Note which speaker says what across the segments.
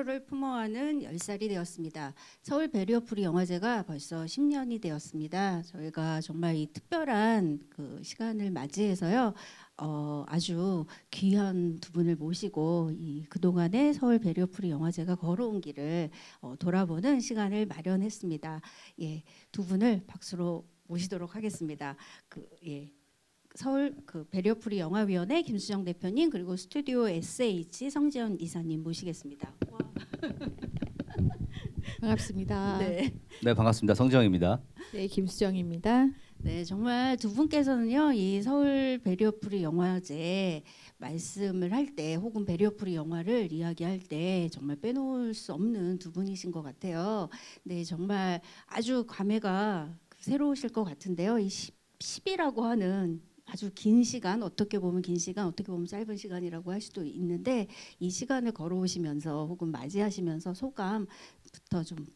Speaker 1: 프로를 품어하는 10살이 되었습니다. 서울 베리어프리 영화제가 벌써 10년이 되었습니다. 저희가 정말 이 특별한 그 시간을 맞이해서요. 아주 귀한 두 분을 모시고 이 그동안의 서울 베리어프리 영화제가 걸어온 길을 돌아보는 시간을 마련했습니다. 예, 두 분을 박수로 모시도록 하겠습니다. 서울 베리어프리 영화위원회 김수정 대표님, 그리고 스튜디오 SH 성지연 이사님 모시겠습니다. 와.
Speaker 2: 반갑습니다.
Speaker 1: 네,
Speaker 3: 반갑습니다. 성지영입니다.
Speaker 2: 네, 김수정입니다.
Speaker 1: 네, 정말 두 분께서는요, 이 서울 베리어프리 영화제 말씀을 할 때, 혹은 베리어프리 영화를 이야기할 때 정말 빼놓을 수 없는 두 분이신 것 같아요. 네, 정말 아주 감회가 새로우실 것 같은데요. 이 10이라고 하는 아주 긴 시간, 어떻게 보면 긴 시간, 어떻게 보면 짧은 시간이라고 할 수도 있는데, 이 시간을 걸어오시면서 혹은 맞이하시면서 소감부터 좀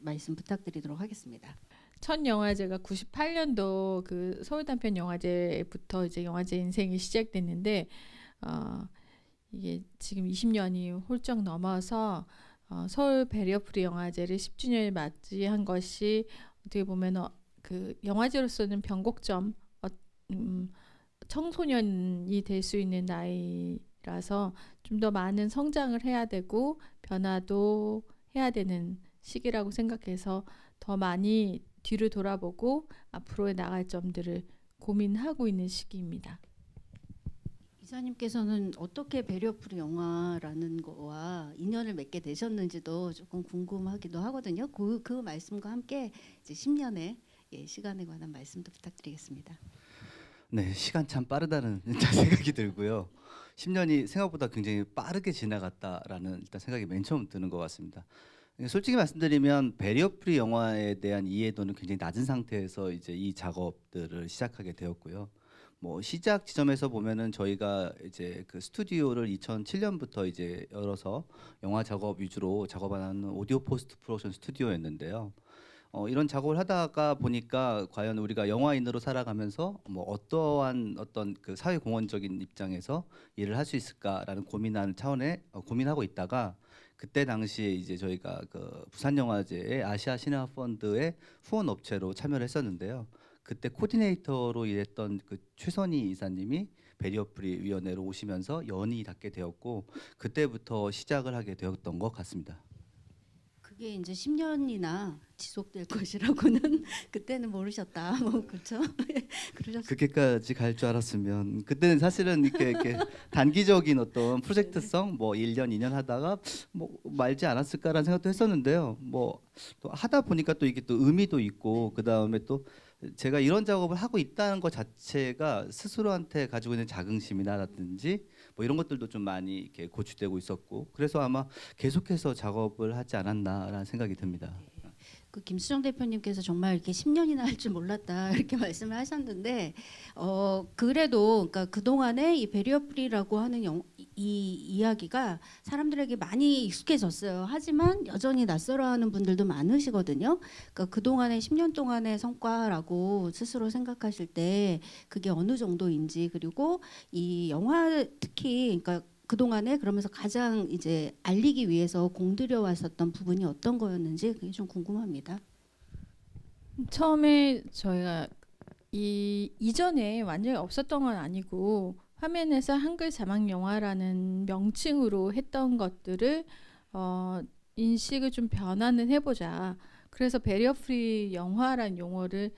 Speaker 1: 말씀 부탁드리도록 하겠습니다.
Speaker 2: 첫 영화제가 98년도 그 서울 단편 영화제부터 이제 영화제 인생이 시작됐는데, 이게 지금 20년이 훌쩍 넘어서 서울 베리어프리 영화제를 10주년을 맞이한 것이 어떻게 보면 그 영화제로서는 변곡점, 청소년이 될 수 있는 나이라서 좀 더 많은 성장을 해야 되고 변화도 해야 되는 시기라고 생각해서 더 많이 뒤를 돌아보고 앞으로 나갈 점들을 고민하고 있는 시기입니다.
Speaker 1: 이사님께서는 어떻게 베리어프리 영화라는 거와 인연을 맺게 되셨는지도 조금 궁금하기도 하거든요. 그 말씀과 함께 이제 10년의 시간에 관한 말씀도 부탁드리겠습니다.
Speaker 3: 네, 시간 참 빠르다는 생각이 들고요. 10년이 생각보다 굉장히 빠르게 지나갔다라는 일단 생각이 맨 처음 드는 것 같습니다. 솔직히 말씀드리면 베리어프리 영화에 대한 이해도는 굉장히 낮은 상태에서 이제 이 작업들을 시작하게 되었고요. 뭐 시작 지점에서 보면은 저희가 이제 그 스튜디오를 2007년부터 이제 열어서 영화 작업 위주로 작업하는 오디오 포스트 프로덕션 스튜디오였는데요. 이런 작업을 하다가 보니까 과연 우리가 영화인으로 살아가면서 뭐 어떠한 어떤 그 사회공헌적인 입장에서 일을 할 수 있을까라는 고민하는 차원에 고민하고 있다가 그때 당시에 이제 저희가 그 부산영화제의 아시아 시네마 펀드의 후원 업체로 참여를 했었는데요. 그때 코디네이터로 일했던 그 최선희 이사님이 베리어프리 위원회로 오시면서 연이 닿게 되었고 그때부터 시작을 하게 되었던 것 같습니다.
Speaker 1: 그게 이제 10년이나 지속될 것이라고는 그때는 모르셨다. 뭐 그렇죠? 그러셨어요.
Speaker 3: 그렇게까지 갈 줄 알았으면 그때는 사실은 이렇게 단기적인 어떤 프로젝트성 뭐 1년, 2년 하다가 뭐 말지 않았을까라는 생각도 했었는데요. 뭐 또 하다 보니까 또 이게 또 의미도 있고 그다음에 또 제가 이런 작업을 하고 있다는 것 자체가 스스로한테 가지고 있는 자긍심이라든지 뭐 이런 것들도 좀 많이 이렇게 고취되고 있었고 그래서 아마 계속해서 작업을 하지 않았나라는 생각이 듭니다.
Speaker 1: 그 김수정 대표님께서 정말 이렇게 10년이나 할 줄 몰랐다 이렇게 말씀을 하셨는데 그래도 그러니까 그동안에 이 베리어프리라고 하는 이 이야기가 사람들에게 많이 익숙해졌어요. 하지만 여전히 낯설어하는 분들도 많으시거든요. 그러니까 그동안의 10년 동안의 성과라고 스스로 생각하실 때 그게 어느 정도인지, 그리고 이 영화 특히 그러니까 그동안에 그러면서 가장 이제 알리기 위해서 공들여 왔었던 부분이 어떤 거였는지 그게 좀 궁금합니다.
Speaker 2: 처음에 저희가 이전에 완전히 없었던 건 아니고 화면에서 한글 자막 영화라는 명칭으로 했던 것들을 인식을 좀 변화는 해보자. 그래서 베리어프리 영화라는 용어를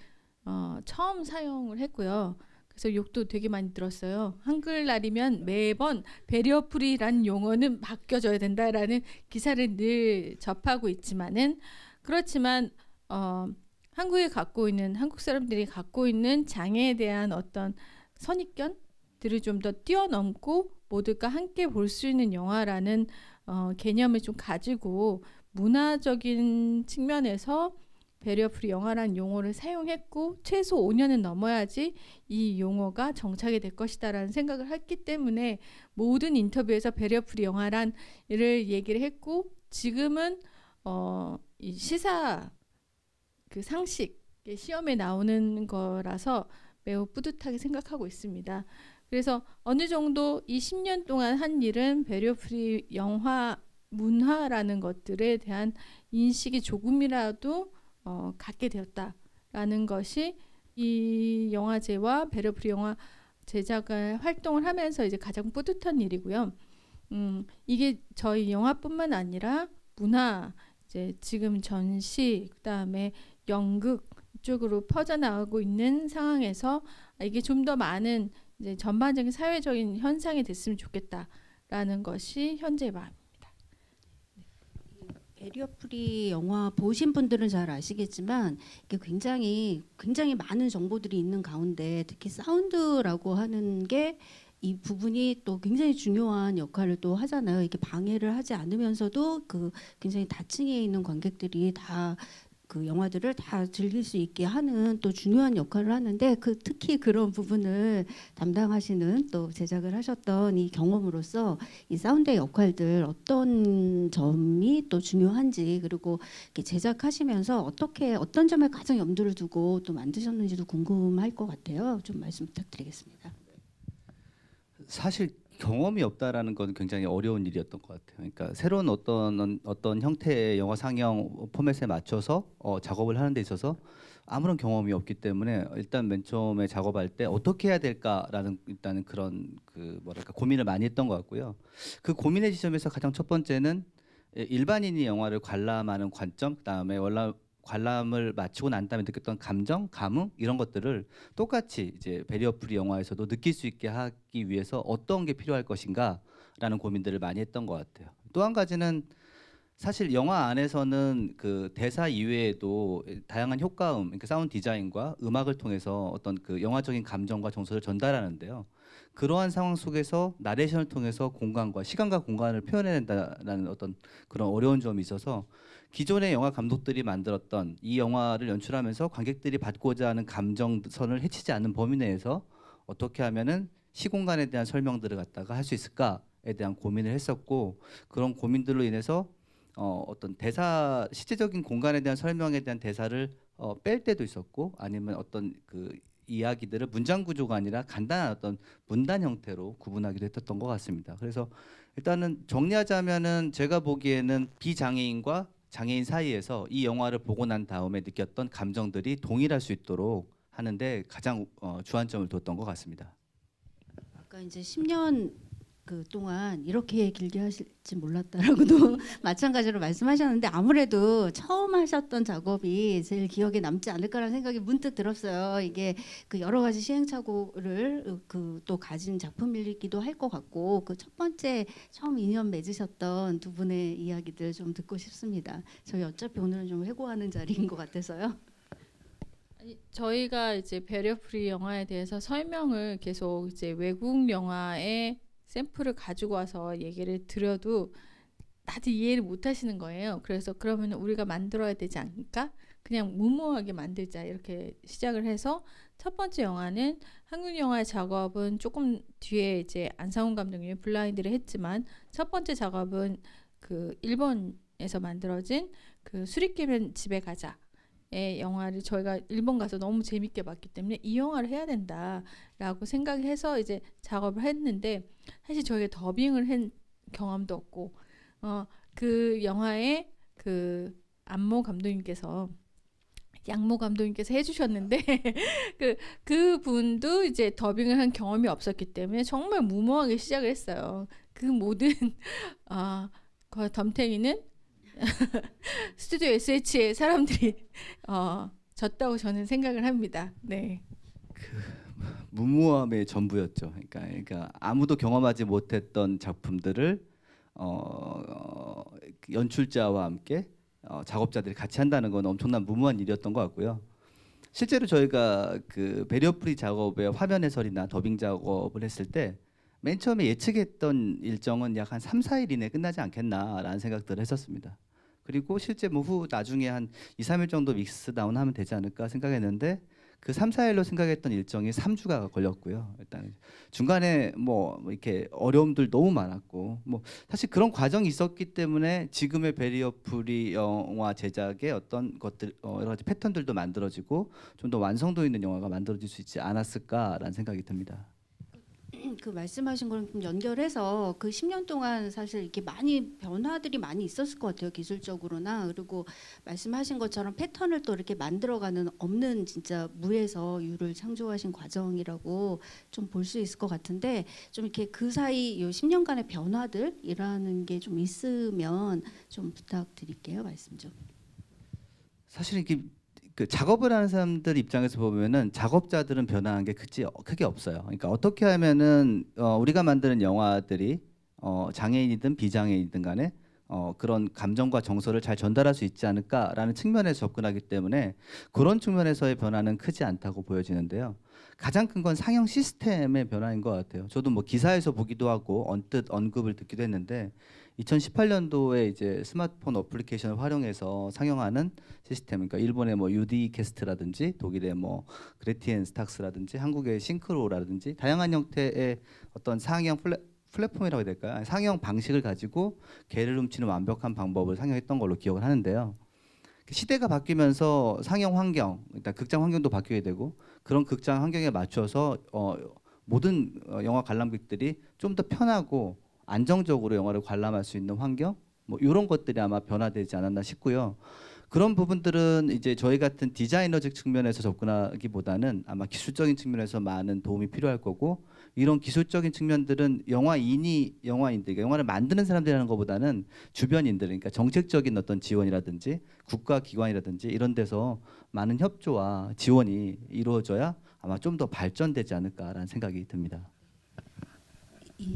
Speaker 2: 처음 사용을 했고요. 그래서 욕도 되게 많이 들었어요. 한글날이면 매번 베리어프리라는 용어는 바뀌어져야 된다라는 기사를 늘 접하고 있지만은 그렇지만 한국 사람들이 갖고 있는 장애에 대한 어떤 선입견들을 좀 더 뛰어넘고 모두가 함께 볼 수 있는 영화라는 개념을 좀 가지고 문화적인 측면에서 베리어프리 영화라는 용어를 사용했고 최소 5년은 넘어야지 이 용어가 정착이 될 것이다라는 생각을 했기 때문에 모든 인터뷰에서 베리어프리 영화란 를 얘기를 했고 지금은 이 시사 그 상식 시험에 나오는 거라서 매우 뿌듯하게 생각하고 있습니다. 그래서 어느 정도 이 10년 동안 한 일은 베리어프리 영화 문화라는 것들에 대한 인식이 조금이라도 갖게 되었다라는 것이 이 영화제와 배려프리 영화 제작을 활동을 하면서 이제 가장 뿌듯한 일이고요. 이게 저희 영화뿐만 아니라 문화, 이제 지금 전시, 그다음에 연극 쪽으로 퍼져나가고 있는 상황에서 이게 좀 더 많은 이제 전반적인 사회적인 현상이 됐으면 좋겠다라는 것이 현재의 마음입니다.
Speaker 1: 배리어프리 영화 보신 분들은 잘 아시겠지만 이게 굉장히 많은 정보들이 있는 가운데 특히 사운드라고 하는 게 이 부분이 또 굉장히 중요한 역할을 또 하잖아요. 이게 방해를 하지 않으면서도 그 굉장히 다층에 있는 관객들이 다 그 영화들을 다 즐길 수 있게 하는 또 중요한 역할을 하는데 특히 그런 부분을 담당하시는 또 제작을 하셨던 이 경험으로서 이 사운드의 역할들 어떤 점이 또 중요한지 그리고 이렇게 제작하시면서 어떤 점에 가장 염두를 두고 또 만드셨는지도 궁금할 것 같아요. 좀 말씀 부탁드리겠습니다.
Speaker 3: 사실 경험이 없다라는 건 굉장히 어려운 일이었던 것 같아요. 그러니까 새로운 어떤 형태의 영화 상영 포맷에 맞춰서 작업을 하는 데 있어서 아무런 경험이 없기 때문에 일단 맨 처음에 작업할 때 어떻게 해야 될까라는 일단은 그런 그 뭐랄까 고민을 많이 했던 것 같고요. 그 고민의 지점에서 가장 첫 번째는 일반인이 영화를 관람하는 관점, 그다음에 관람을 마치고 난 다음에 느꼈던 감정, 감흥 이런 것들을 똑같이 이제 배리어프리 영화에서도 느낄 수 있게 하기 위해서 어떤 게 필요할 것인가라는 고민들을 많이 했던 것 같아요. 또 한 가지는 사실 영화 안에서는 그 대사 이외에도 다양한 효과음, 그러니까 사운드 디자인과 음악을 통해서 어떤 그 영화적인 감정과 정서를 전달하는데요. 그러한 상황 속에서 나레이션을 통해서 공간과 시간과 공간을 표현해낸다는 어떤 그런 어려운 점이 있어서 기존의 영화 감독들이 만들었던 이 영화를 연출하면서 관객들이 받고자 하는 감정선을 해치지 않는 범위 내에서 어떻게 하면은 시공간에 대한 설명들을 갖다가 할 수 있을까에 대한 고민을 했었고 그런 고민들로 인해서 어떤 대사 실제적인 공간에 대한 설명에 대한 대사를 뺄 때도 있었고 아니면 어떤 그 이야기들을 문장 구조가 아니라 간단한 어떤 문단 형태로 구분하기도 했었던 것 같습니다. 그래서 일단은 정리하자면은 제가 보기에는 비장애인과 장애인 사이에서 이 영화를 보고 난 다음에 느꼈던 감정들이 동일할 수 있도록 하는데 가장 주안점을 뒀던 것 같습니다.
Speaker 1: 아까 이제 10년 그 동안 이렇게 길게 하실지 몰랐다라고도 마찬가지로 말씀하셨는데 아무래도 처음 하셨던 작업이 제일 기억에 남지 않을까라는 생각이 문득 들었어요. 이게 그 여러 가지 시행착오를 그 또 가진 작품이기도 할 것 같고 그 첫 번째 처음 인연 맺으셨던 두 분의 이야기들 좀 듣고 싶습니다. 저희 어차피 오늘은 좀 회고하는 자리인 것 같아서요.
Speaker 2: 저희가 이제 배리어프리 영화에 대해서 설명을 계속 이제 외국 영화의 샘플을 가지고 와서 얘기를 드려도 다들 이해를 못 하시는 거예요. 그래서 그러면 우리가 만들어야 되지 않을까? 그냥 무모하게 만들자 이렇게 시작을 해서 첫 번째 영화는 한국 영화의 작업은 조금 뒤에 이제 안상훈 감독님이 블라인드를 했지만 첫 번째 작업은 그 일본에서 만들어진 그 수리끼면 집에 가자. 의 영화를 저희가 일본 가서 너무 재밌게 봤기 때문에 이 영화를 해야 된다라고 생각해서 이제 작업을 했는데 사실 저희가 더빙을 한 경험도 없고 그 영화에 그 양모 감독님께서 해주셨는데 그 분도 이제 더빙을 한 경험이 없었기 때문에 정말 무모하게 시작을 했어요. 그 모든 그 덤탱이는 스튜디오 SH의 사람들이 졌다고 저는 생각을 합니다. 네.
Speaker 3: 그 무모함의 전부였죠. 그러니까 아무도 경험하지 못했던 작품들을 연출자와 함께 작업자들이 같이 한다는 건 엄청난 무모한 일이었던 것 같고요. 실제로 저희가 그 배리어프리 작업의 화면 해설이나 더빙 작업을 했을 때 맨 처음에 예측했던 일정은 약 한 3, 4일 이내에 끝나지 않겠나라는 생각들을 했었습니다. 그리고 실제 나중에 한 2, 3일 정도 믹스 다운 하면 되지 않을까 생각했는데 그 3, 4일로 생각했던 일정이 3주가 걸렸고요. 일단 중간에 뭐 이렇게 어려움들 너무 많았고 뭐 사실 그런 과정이 있었기 때문에 지금의 배리어프리 영화 제작의 어떤 것들 여러 가지 패턴들도 만들어지고 좀 더 완성도 있는 영화가 만들어질 수 있지 않았을까라는 생각이 듭니다.
Speaker 1: 그 말씀하신 거랑 좀 연결해서 그 10년 동안 사실 이렇게 많이 변화들이 많이 있었을 것 같아요. 기술적으로나. 그리고 말씀하신 것처럼 패턴을 또 이렇게 만들어가는 없는 진짜 무에서 유를 창조하신 과정이라고 좀 볼 수 있을 것 같은데 좀 이렇게 그 사이 요 10년간의 변화들이라는 게 좀 있으면 좀 부탁드릴게요. 말씀 좀.
Speaker 3: 사실 이게 그 작업을 하는 사람들 입장에서 보면은 작업자들은 변화한 게 크게 없어요. 그러니까 어떻게 하면은 우리가 만드는 영화들이 장애인이든 비장애인이든 간에 그런 감정과 정서를 잘 전달할 수 있지 않을까라는 측면에서 접근하기 때문에 그런 측면에서의 변화는 크지 않다고 보여지는데요. 가장 큰 건 상영 시스템의 변화인 것 같아요. 저도 뭐 기사에서 보기도 하고 언뜻 언급을 듣기도 했는데 2018년도에 이제 스마트폰 어플리케이션을 활용해서 상영하는 시스템, 그러니까 일본의 뭐 UD 캐스트라든지 독일의 뭐 그레티엔 스탁스라든지 한국의 싱크로라든지 다양한 형태의 어떤 상영 플랫폼이라고 해야 될까요? 상영 방식을 가지고 개를 훔치는 완벽한 방법을 상영했던 걸로 기억을 하는데요. 시대가 바뀌면서 상영 환경, 일단 극장 환경도 바뀌게 되고 그런 극장 환경에 맞춰서 모든 영화 관람객들이 좀 더 편하고 안정적으로 영화를 관람할 수 있는 환경, 뭐 이런 것들이 아마 변화되지 않았나 싶고요. 그런 부분들은 이제 저희 같은 디자이너적 측면에서 접근하기보다는 아마 기술적인 측면에서 많은 도움이 필요할 거고 이런 기술적인 측면들은 영화인들, 그러니까 영화를 만드는 사람들이라는 것보다는 주변인들, 그러니까 정책적인 어떤 지원이라든지 국가기관이라든지 이런 데서 많은 협조와 지원이 이루어져야 아마 좀 더 발전되지 않을까라는 생각이 듭니다.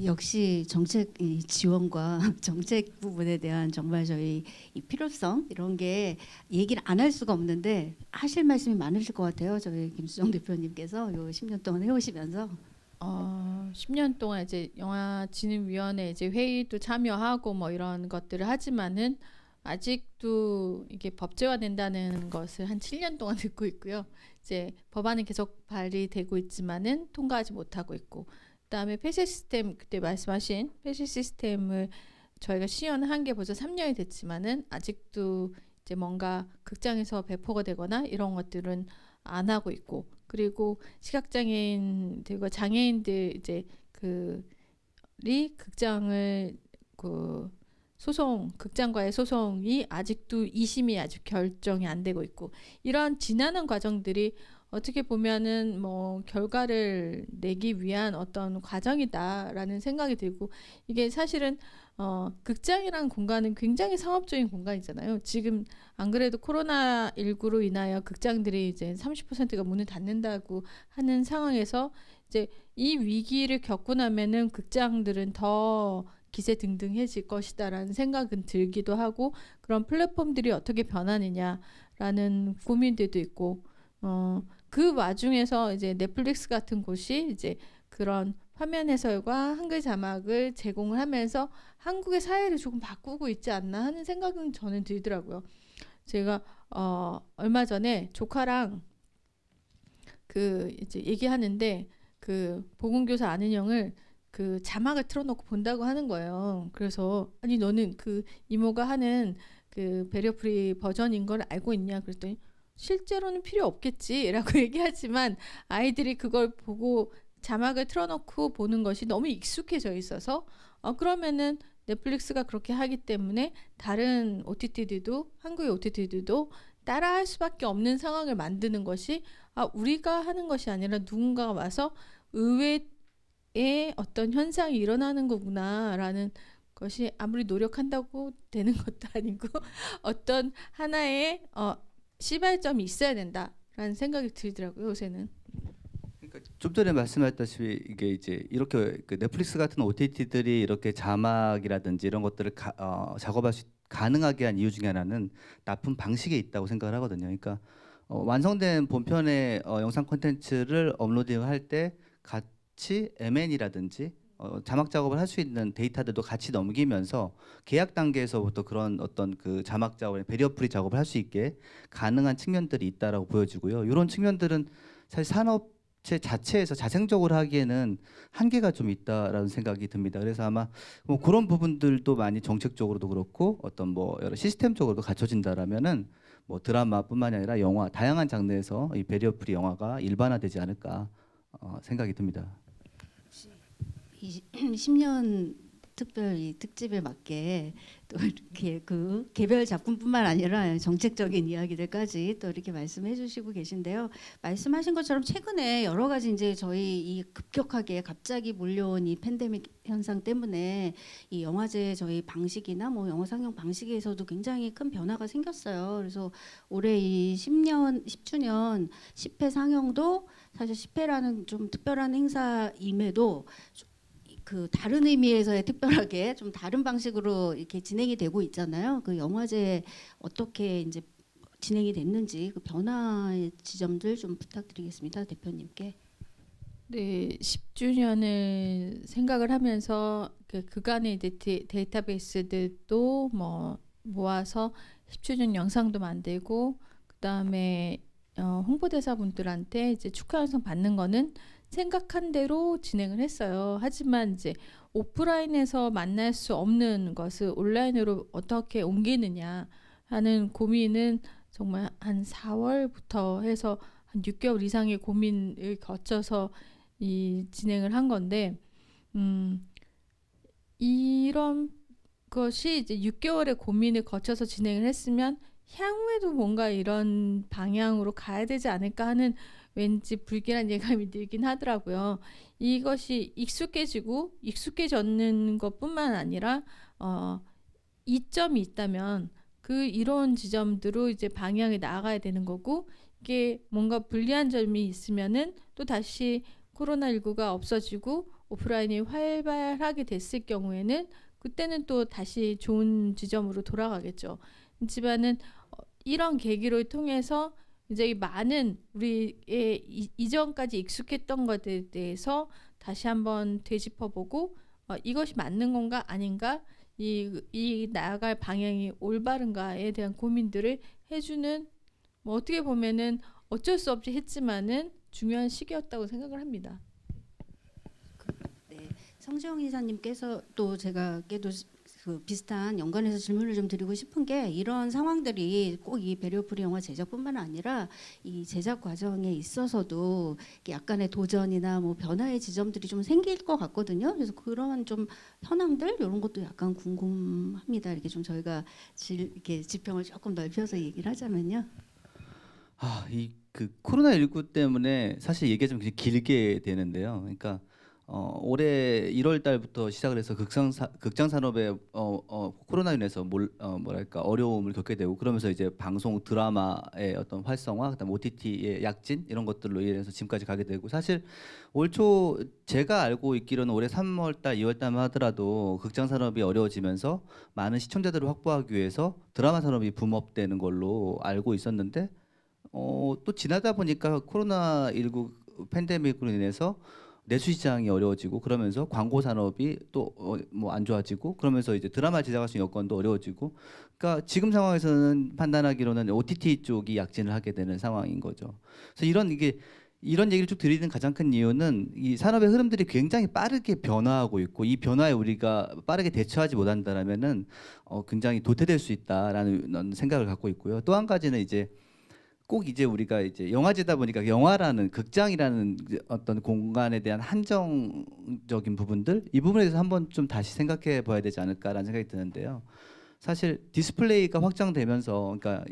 Speaker 1: 역시 정책 지원과 정책 부분에 대한 정말 저희 이 필요성 이런 게 얘기를 안 할 수가 없는데 하실 말씀이 많으실 것 같아요. 저희 김수정 대표님께서 요 10년 동안 해오시면서
Speaker 2: 10년 동안 이제 영화진흥위원회 이제 회의도 참여하고 뭐 이런 것들을 하지만은 아직도 이게 법제화된다는 것을 한 7년 동안 듣고 있고요. 이제 법안은 계속 발의되고 있지만은 통과하지 못하고 있고. 그다음에 폐쇄 시스템 그때 말씀하신 폐쇄 시스템을 저희가 시연한 게 벌써 3년이 됐지만은 아직도 이제 뭔가 극장에서 배포가 되거나 이런 것들은 안 하고 있고 그리고 시각장애인들과 장애인들 이제 그리 극장을 극장과의 소송이 아직도 2심이 아직 결정이 안 되고 있고 이런 지난한 과정들이 어떻게 보면은 뭐 결과를 내기 위한 어떤 과정이다라는 생각이 들고 이게 사실은 극장이라는 공간은 굉장히 상업적인 공간이잖아요. 지금 안 그래도 코로나19로 인하여 극장들이 이제 30%가 문을 닫는다고 하는 상황에서 이제 이 위기를 겪고 나면은 극장들은 더 기세등등해질 것이다라는 생각은 들기도 하고 그런 플랫폼들이 어떻게 변하느냐라는 고민들도 있고 그 와중에서 이제 넷플릭스 같은 곳이 이제 그런 화면 해설과 한글 자막을 제공을 하면서 한국의 사회를 조금 바꾸고 있지 않나 하는 생각은 저는 들더라고요. 제가 얼마 전에 조카랑 이제 얘기하는데 보건교사 아는 형을 자막을 틀어놓고 본다고 하는 거예요. 그래서 아니 너는 이모가 하는 배리어프리 버전인 걸 알고 있냐 그랬더니 실제로는 필요 없겠지라고 얘기하지만 아이들이 그걸 보고 자막을 틀어놓고 보는 것이 너무 익숙해져 있어서 그러면은 넷플릭스가 그렇게 하기 때문에 다른 OTT들도 한국의 OTT들도 따라할 수밖에 없는 상황을 만드는 것이 우리가 하는 것이 아니라 누군가가 와서 의외의 어떤 현상이 일어나는 거구나라는 것이 아무리 노력한다고 되는 것도 아니고 어떤 하나의 시발점이 있어야 된다라는 생각이 들더라고요. 요새는.
Speaker 3: 그러니까 좀 전에 말씀하셨다시피 이게 이제 이렇게 넷플릭스 같은 OTT들이 이렇게 자막이라든지 이런 것들을 작업할 수 가능하게 한 이유 중에 하나는 납품 방식에 있다고 생각을 하거든요. 그러니까 완성된 본편의 영상 콘텐츠를 업로딩할 때 같이 MN이라든지 자막 작업을 할 수 있는 데이터들도 같이 넘기면서 계약 단계에서부터 그런 어떤 자막 작업, 배리어프리 작업을 할 수 있게 가능한 측면들이 있다라고 보여지고요. 이런 측면들은 사실 산업체 자체에서 자생적으로 하기에는 한계가 좀 있다라는 생각이 듭니다. 그래서 아마 뭐 그런 부분들도 많이 정책적으로도 그렇고 어떤 뭐 여러 시스템적으로도 갖춰진다라면은 뭐 드라마뿐만이 아니라 영화 다양한 장르에서 이 배리어프리 영화가 일반화되지 않을까 생각이 듭니다.
Speaker 1: 이 10년 특별 이 특집에 맞게 또 이렇게 그 개별 작품뿐만 아니라 정책적인 이야기들까지 또 이렇게 말씀해 주시고 계신데요. 말씀하신 것처럼 최근에 여러 가지 이제 저희 이 급격하게 갑자기 몰려온 이 팬데믹 현상 때문에 이 영화제 저희 방식이나 뭐 영화 상영 방식에서도 굉장히 큰 변화가 생겼어요. 그래서 올해 이 10주년 10회 상영도 사실 10회라는 좀 특별한 행사임에도 그 다른 의미에서의 특별하게 좀 다른 방식으로 이렇게 진행이 되고 있잖아요. 그 영화제 어떻게 이제 진행이 됐는지 그 변화의 지점들 좀 부탁드리겠습니다, 대표님께.
Speaker 2: 네, 10주년을 생각을 하면서 그 그간의 데이터베이스들도 뭐 모아서 10주년 영상도 만들고 그다음에 홍보대사분들한테 이제 축하 영상 받는 거는 생각한 대로 진행을 했어요. 하지만 이제 오프라인에서 만날 수 없는 것을 온라인으로 어떻게 옮기느냐 하는 고민은 정말 한 4월부터 해서 한 6개월 이상의 고민을 거쳐서 이 진행을 한 건데, 이런 것이 이제 6개월의 고민을 거쳐서 진행을 했으면 향후에도 뭔가 이런 방향으로 가야 되지 않을까 하는 왠지 불길한 예감이 들긴 하더라고요. 이것이 익숙해졌는 것뿐만 아니라 이점이 있다면 그 이런 지점들로 이제 방향이 나아가야 되는 거고, 이게 뭔가 불리한 점이 있으면은 또 다시 코로나19가 없어지고 오프라인이 활발하게 됐을 경우에는 그때는 또 다시 좋은 지점으로 돌아가겠죠. 하지만은 이런 계기를 통해서 이제 이 많은 우리의 이전까지 익숙했던 것에 대해서 다시 한번 되짚어보고 이것이 맞는 건가 아닌가, 이 나아갈 방향이 올바른가에 대한 고민들을 해주는, 뭐 어떻게 보면은 어쩔 수 없이 했지만은 중요한 시기였다고 생각을 합니다.
Speaker 1: 네, 성지영 이사님께서 또 제가 또 그 비슷한 연관해서 질문을 좀 드리고 싶은 게, 이런 상황들이 꼭 이 배리오프리 영화 제작뿐만 아니라 이 제작 과정에 있어서도 약간의 도전이나 뭐 변화의 지점들이 좀 생길 것 같거든요. 그래서 그런 좀 현황들 이런 것도 약간 궁금합니다. 이렇게 좀 저희가 이렇게 지평을 조금 넓혀서 얘기를 하자면요.
Speaker 3: 이 그 코로나19 때문에 사실 얘기가 좀 길게 되는데요. 그러니까 올해 1월 달부터 시작을 해서 극장 산업에 코로나 인해서 뭐랄까 어려움을 겪게 되고, 그러면서 이제 방송 드라마의 어떤 활성화, 그다음 OTT의 약진 이런 것들로 인해서 지금까지 가게 되고, 사실 올 초 제가 알고 있기로는 올해 3월 달, 2월 달만 하더라도 극장 산업이 어려워지면서 많은 시청자들을 확보하기 위해서 드라마 산업이 붐업되는 걸로 알고 있었는데, 또 지나다 보니까 코로나19 팬데믹으로 인해서 내수 시장이 어려워지고, 그러면서 광고 산업이 또 뭐 안 좋아지고, 그러면서 이제 드라마 제작할 수 있는 여건도 어려워지고, 그러니까 지금 상황에서는 판단하기로는 OTT 쪽이 약진을 하게 되는 상황인 거죠. 그래서 이런 얘기를 쭉 드리는 가장 큰 이유는 이 산업의 흐름들이 굉장히 빠르게 변화하고 있고, 이 변화에 우리가 빠르게 대처하지 못한다라면은 굉장히 도태될 수 있다라는 생각을 갖고 있고요. 또 한 가지는 이제 꼭 이제 우리가 이제 영화제다 보니까 영화라는 극장이라는 어떤 공간에 대한 한정적인 부분들, 이 부분에 대해서 한번 좀 다시 생각해 봐야 되지 않을까라는 생각이 드는데요. 사실 디스플레이가 확장되면서, 그러니까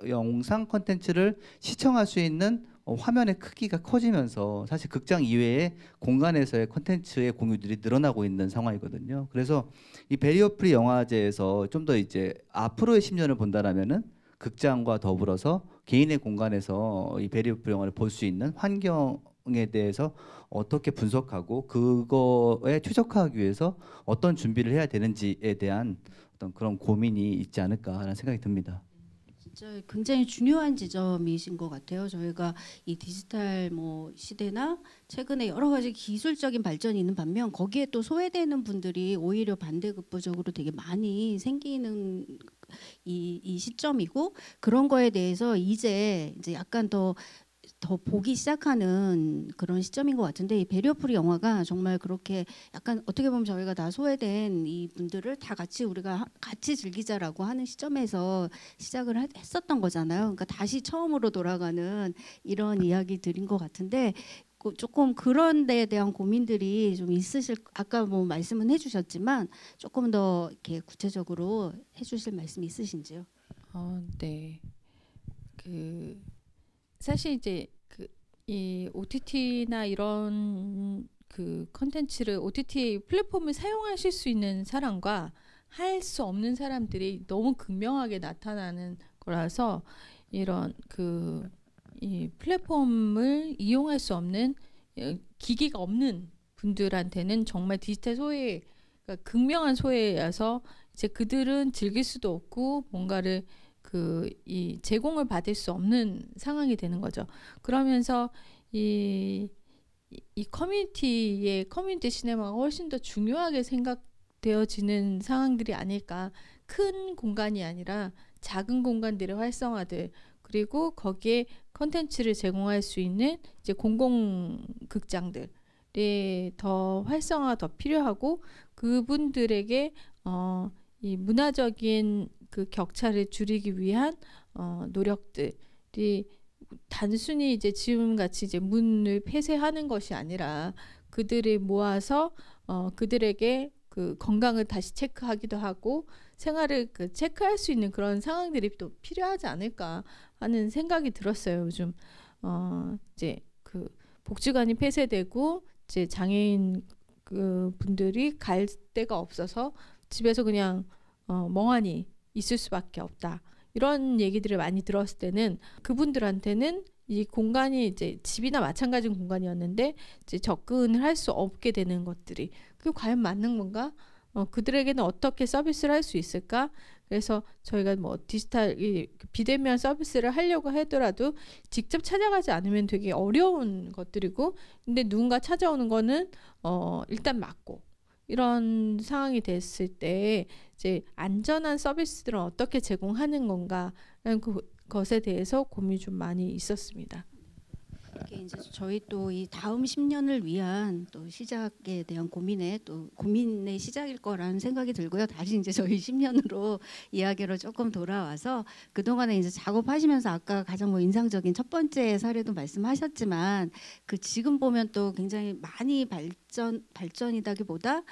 Speaker 3: 영상 콘텐츠를 시청할 수 있는 화면의 크기가 커지면서 사실 극장 이외의 공간에서의 콘텐츠의 공유들이 늘어나고 있는 상황이거든요. 그래서 이 배리어 프리 영화제에서 좀 더 이제 앞으로의 10년을 본다라면은 극장과 더불어서 개인의 공간에서 이 배리어 프리 영화를 볼 수 있는 환경에 대해서 어떻게 분석하고 그거에 최적화하기 위해서 어떤 준비를 해야 되는지에 대한 어떤 그런 고민이 있지 않을까라는 생각이 듭니다.
Speaker 1: 진짜 굉장히 중요한 지점이신 것 같아요. 저희가 이 디지털 뭐 시대나 최근에 여러 가지 기술적인 발전이 있는 반면, 거기에 또 소외되는 분들이 오히려 반대급부적으로 되게 많이 생기는 이 시점이고, 그런 거에 대해서 이제 약간 더 보기 시작하는 그런 시점인 것 같은데, 이 배리어 프리 영화가 정말 그렇게 약간 어떻게 보면 저희가 다 소외된 이 분들을 다 같이 우리가 같이 즐기자라고 하는 시점에서 시작을 했었던 거잖아요. 그러니까 다시 처음으로 돌아가는 이런 이야기들인 것 같은데, 조금 그런 데에 대한 고민들이 좀 있으실, 아까 뭐 말씀은 해주셨지만 조금 더 이렇게 구체적으로 해주실 말씀 있으신지요?
Speaker 2: 네. 사실 이제 이 OTT나 이런 컨텐츠를 OTT 플랫폼을 사용하실 수 있는 사람과 할 수 없는 사람들이 너무 극명하게 나타나는 거라서 이런 이 플랫폼을 이용할 수 없는 기기가 없는 분들한테는 정말 디지털 소외, 그러니까 극명한 소외여서 이제 그들은 즐길 수도 없고 뭔가를 이 제공을 받을 수 없는 상황이 되는 거죠. 그러면서 이 커뮤니티 시네마가 훨씬 더 중요하게 생각되어지는 상황들이 아닐까. 큰 공간이 아니라 작은 공간들의 활성화들, 그리고 거기에 컨텐츠를 제공할 수 있는 이제 공공극장들이 더 활성화가 더 필요하고, 그분들에게 이 문화적인 격차를 줄이기 위한 노력들이 단순히 이제 지금같이 이제 문을 폐쇄하는 것이 아니라 그들을 모아서 그들에게 건강을 다시 체크하기도 하고 생활을 체크할 수 있는 그런 상황들이 또 필요하지 않을까 하는 생각이 들었어요. 요즘 이제 복지관이 폐쇄되고 이제 장애인 분들이 갈 데가 없어서 집에서 그냥 멍하니 있을 수밖에 없다. 이런 얘기들을 많이 들었을 때는 그분들한테는 이 공간이 이제 집이나 마찬가지인 공간이었는데 이제 접근을 할 수 없게 되는 것들이 그게 과연 맞는 건가? 그들에게는 어떻게 서비스를 할 수 있을까? 그래서 저희가 뭐 디지털 비대면 서비스를 하려고 하더라도 직접 찾아가지 않으면 되게 어려운 것들이고, 근데 누군가 찾아오는 거는 일단 맞고, 이런 상황이 됐을 때 이제 안전한 서비스들은 어떻게 제공하는 건가라는 것에 대해서 고민이 좀 많이 있었습니다.
Speaker 1: 이게 이제 저희 또 이 다음 10년을 위한 또 시작에 대한 고민의 시작일 거라는 생각이 들고요. 다시 이제 저희 10년으로 이야기로 조금 돌아와서 그동안에 이제 작업하시면서 아까 가장 뭐 인상적인 첫 번째 사례도 말씀하셨지만 지금 보면 또 굉장히 많이 발전이다기보다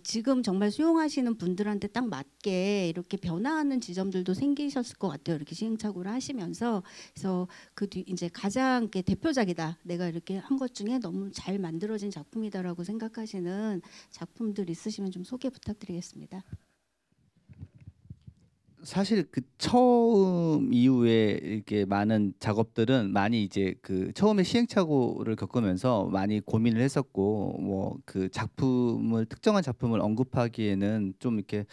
Speaker 1: 지금 정말 수용하시는 분들한테 딱 맞게 이렇게 변화하는 지점들도 생기셨을 것 같아요. 이렇게 시행착오를 하시면서. 그래서 뒤 이제 가장 대표작이다. 내가 이렇게 한 것 중에 너무 잘 만들어진 작품이다라고 생각하시는 작품들 있으시면 좀 소개 부탁드리겠습니다.
Speaker 3: 사실 처음 이후에 이렇게 많은 작업들은 많이 이제 처음에 시행착오를 겪으면서 많이 고민을 했었고, 뭐 특정한 작품을 언급하기에는 좀 이렇게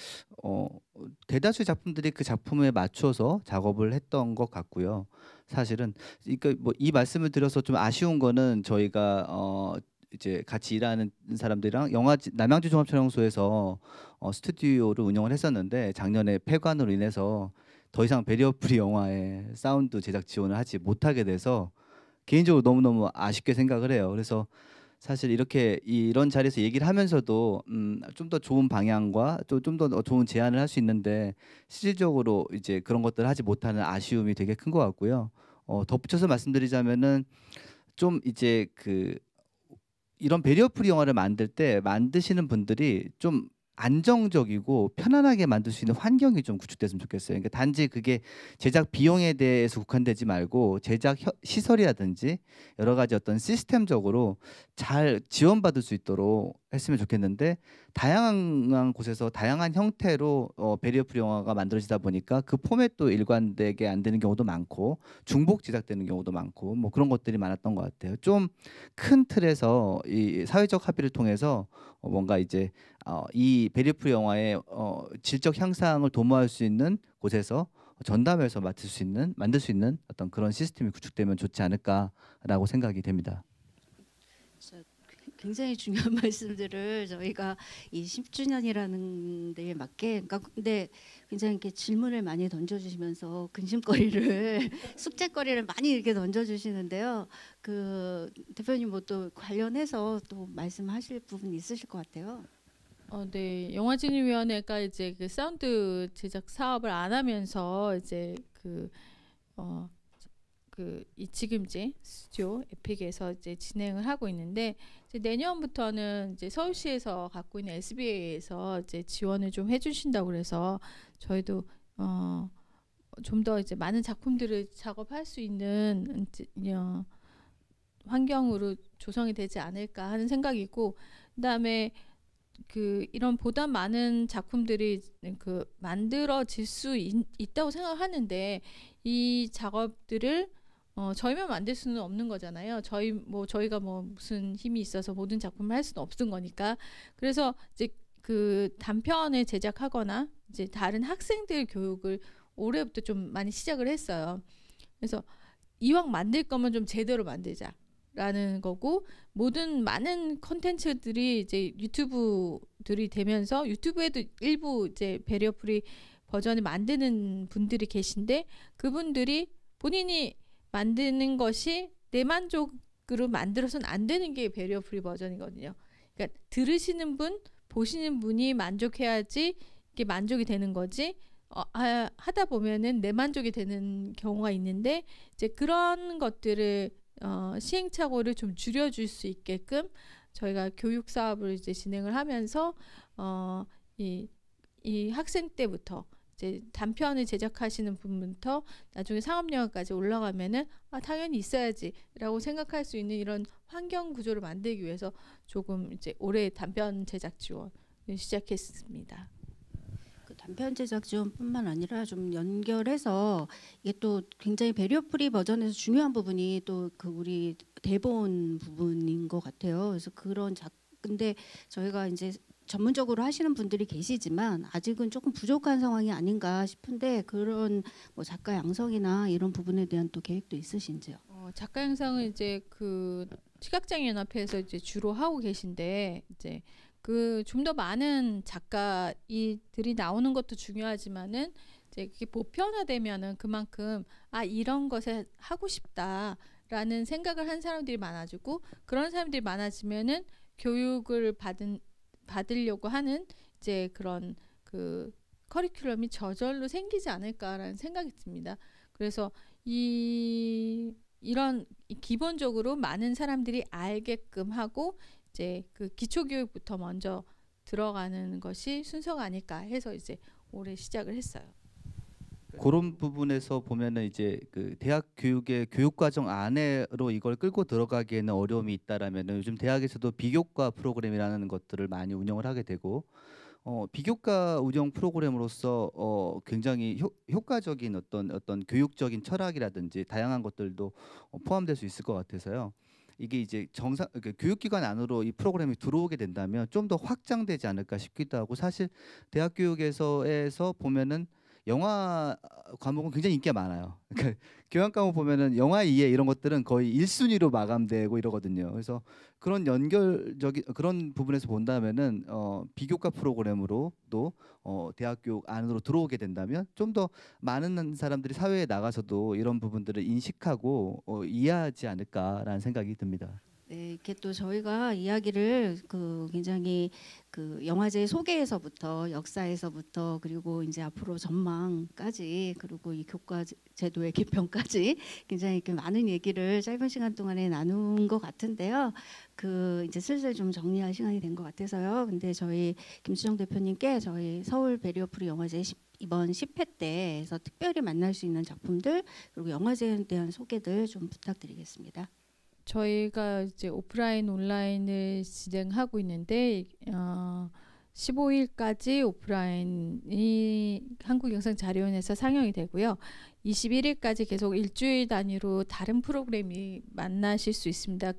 Speaker 3: 대다수의 작품들이 그 작품에 맞춰서 작업을 했던 것 같고요. 사실은 그러니까 뭐 이 말씀을 드려서 좀 아쉬운 거는 저희가 이제 같이 일하는 사람들이랑 남양주 종합촬영소에서 스튜디오를 운영을 했었는데 작년에 폐관으로 인해서 더 이상 배리어 프리 영화에 사운드 제작 지원을 하지 못하게 돼서 개인적으로 너무너무 아쉽게 생각을 해요. 그래서 사실 이런 자리에서 얘기를 하면서도 좀 더 좋은 방향과 또 좀 더 좋은 제안을 할 수 있는데 실질적으로 이제 그런 것들을 하지 못하는 아쉬움이 되게 큰 것 같고요. 덧붙여서 말씀드리자면은 좀 이제 이런 배리어 프리 영화를 만들 때 만드시는 분들이 좀 안정적이고 편안하게 만들 수 있는 환경이 좀 구축됐으면 좋겠어요. 그러니까 단지 그게 제작 비용에 대해서 국한되지 말고 제작 시설이라든지 여러 가지 어떤 시스템적으로 잘 지원받을 수 있도록 했으면 좋겠는데, 다양한 곳에서 다양한 형태로 배리어 프리 영화가 만들어지다 보니까 그 포맷도 일관되게 안 되는 경우도 많고 중복 제작되는 경우도 많고 뭐 그런 것들이 많았던 것 같아요. 좀 큰 틀에서 이 사회적 합의를 통해서 뭔가 이제 이 배리어 프리 영화의 질적 향상을 도모할 수 있는 곳에서 전담해서 만들 수 있는 어떤 그런 시스템이 구축되면 좋지 않을까라고 생각이 됩니다.
Speaker 1: 굉장히 중요한 말씀들을 저희가 이 10주년이라는 데에 맞게, 근데 굉장히 이렇게 질문을 많이 던져주시면서 근심거리를 숙제거리를 많이 이렇게 던져주시는데요. 대표님 뭐 또 관련해서 또 말씀하실 부분 있으실 것 같아요.
Speaker 2: 네, 영화진흥위원회가 이제 사운드 제작 사업을 안 하면서 이제 지금 이제 스튜디오 에픽에서 이제 진행을 하고 있는데 이제 내년부터는 이제 서울시에서 갖고 있는 SBA에서 이제 지원을 좀 해주신다고 그래서 저희도 좀 더 이제 많은 작품들을 작업할 수 있는 환경으로 조성이 되지 않을까 하는 생각이고, 그다음에 이런 보다 많은 작품들이 만들어질 수 있다고 생각하는데 이 작업들을 저희만 만들 수는 없는 거잖아요. 저희가 무슨 힘이 있어서 모든 작품을 할 수는 없는 거니까. 그래서 이제 단편을 제작하거나 이제 다른 학생들 교육을 올해부터 좀 많이 시작을 했어요. 그래서 이왕 만들 거면 좀 제대로 만들자라는 거고, 많은 콘텐츠들이 이제 유튜브들이 되면서 유튜브에도 일부 이제 배리어 프리 버전을 만드는 분들이 계신데 그분들이 본인이 만드는 것이 내 만족으로 만들어서는 안 되는 게 배리어 프리 버전이거든요. 그러니까 들으시는 분, 보시는 분이 만족해야지 이게 만족이 되는 거지. 하다 보면은 내 만족이 되는 경우가 있는데 이제 그런 것들을 시행착오를 좀 줄여줄 수 있게끔 저희가 교육 사업을 이제 진행을 하면서 이 학생 때부터 이제 단편을 제작하시는 분부터 나중에 상업영화까지 올라가면은 당연히 있어야지라고 생각할 수 있는 이런 환경 구조를 만들기 위해서 조금 이제 올해 단편 제작 지원을 시작했습니다.
Speaker 1: 단편 제작 지원뿐만 아니라 좀 연결해서 이게 또 굉장히 배리어 프리 버전에서 중요한 부분이 또 우리 대본 부분인 것 같아요. 그래서 근데 저희가 이제 전문적으로 하시는 분들이 계시지만 아직은 조금 부족한 상황이 아닌가 싶은데 그런 작가 양성이나 이런 부분에 대한 또 계획도 있으신지요?
Speaker 2: 작가 양성은 이제 시각장애 연합회에서 이제 주로 하고 계신데 이제 좀 더 많은 작가들이 나오는 것도 중요하지만은 이제 그게 보편화되면은 그만큼 이런 것에 하고 싶다라는 생각을 한 사람들이 많아지고, 그런 사람들이 많아지면은 교육을 받으려고 하는 이제 그런 커리큘럼이 저절로 생기지 않을까라는 생각이 듭니다. 그래서 이런 기본적으로 많은 사람들이 알게끔 하고 이제 기초 교육부터 먼저 들어가는 것이 순서가 아닐까 해서 이제 올해 시작을 했어요.
Speaker 3: 그런 부분에서 보면은 이제 대학 교육의 교육 과정 안으로 이걸 끌고 들어가기에는 어려움이 있다라면은 요즘 대학에서도 비교과 프로그램이라는 것들을 많이 운영을 하게 되고, 비교과 운영 프로그램으로서 굉장히 효과적인 어떤 교육적인 철학이라든지 다양한 것들도 포함될 수 있을 것 같아서요. 이게 이제 교육기관 안으로 이 프로그램이 들어오게 된다면 좀 더 확장되지 않을까 싶기도 하고, 사실 대학 교육에서 보면은 영화 과목은 굉장히 인기가 많아요. 그러니까 교양 과목 보면은 영화 이해 이런 것들은 거의 1순위로 마감되고 이러거든요. 그래서 그런 그런 부분에서 본다면은 비교과 프로그램으로도 대학 교육 안으로 들어오게 된다면 좀 더 많은 사람들이 사회에 나가서도 이런 부분들을 인식하고 이해하지 않을까라는 생각이 듭니다.
Speaker 1: 네, 이렇게 또 저희가 이야기를 굉장히 영화제 소개에서부터 역사에서부터 그리고 이제 앞으로 전망까지 그리고 이 교과 제도의 개편까지 굉장히 이렇게 많은 얘기를 짧은 시간 동안에 나눈 것 같은데요. 이제 슬슬 좀 정리할 시간이 된 것 같아서요. 근데 저희 김수정 대표님께 저희 서울 배리어 프리 영화제 이번 10회 때에서 특별히 만날 수 있는 작품들 그리고 영화제에 대한 소개들 좀 부탁드리겠습니다.
Speaker 2: 저희가 이제 오프라인 온라인을 진행하고 있는데 15일까지 오프라인이 한국영상자료원에서 상영이 되고요. 21일까지 계속 일주일 단위로 다른 프로그램이 만나실 수 있습니다.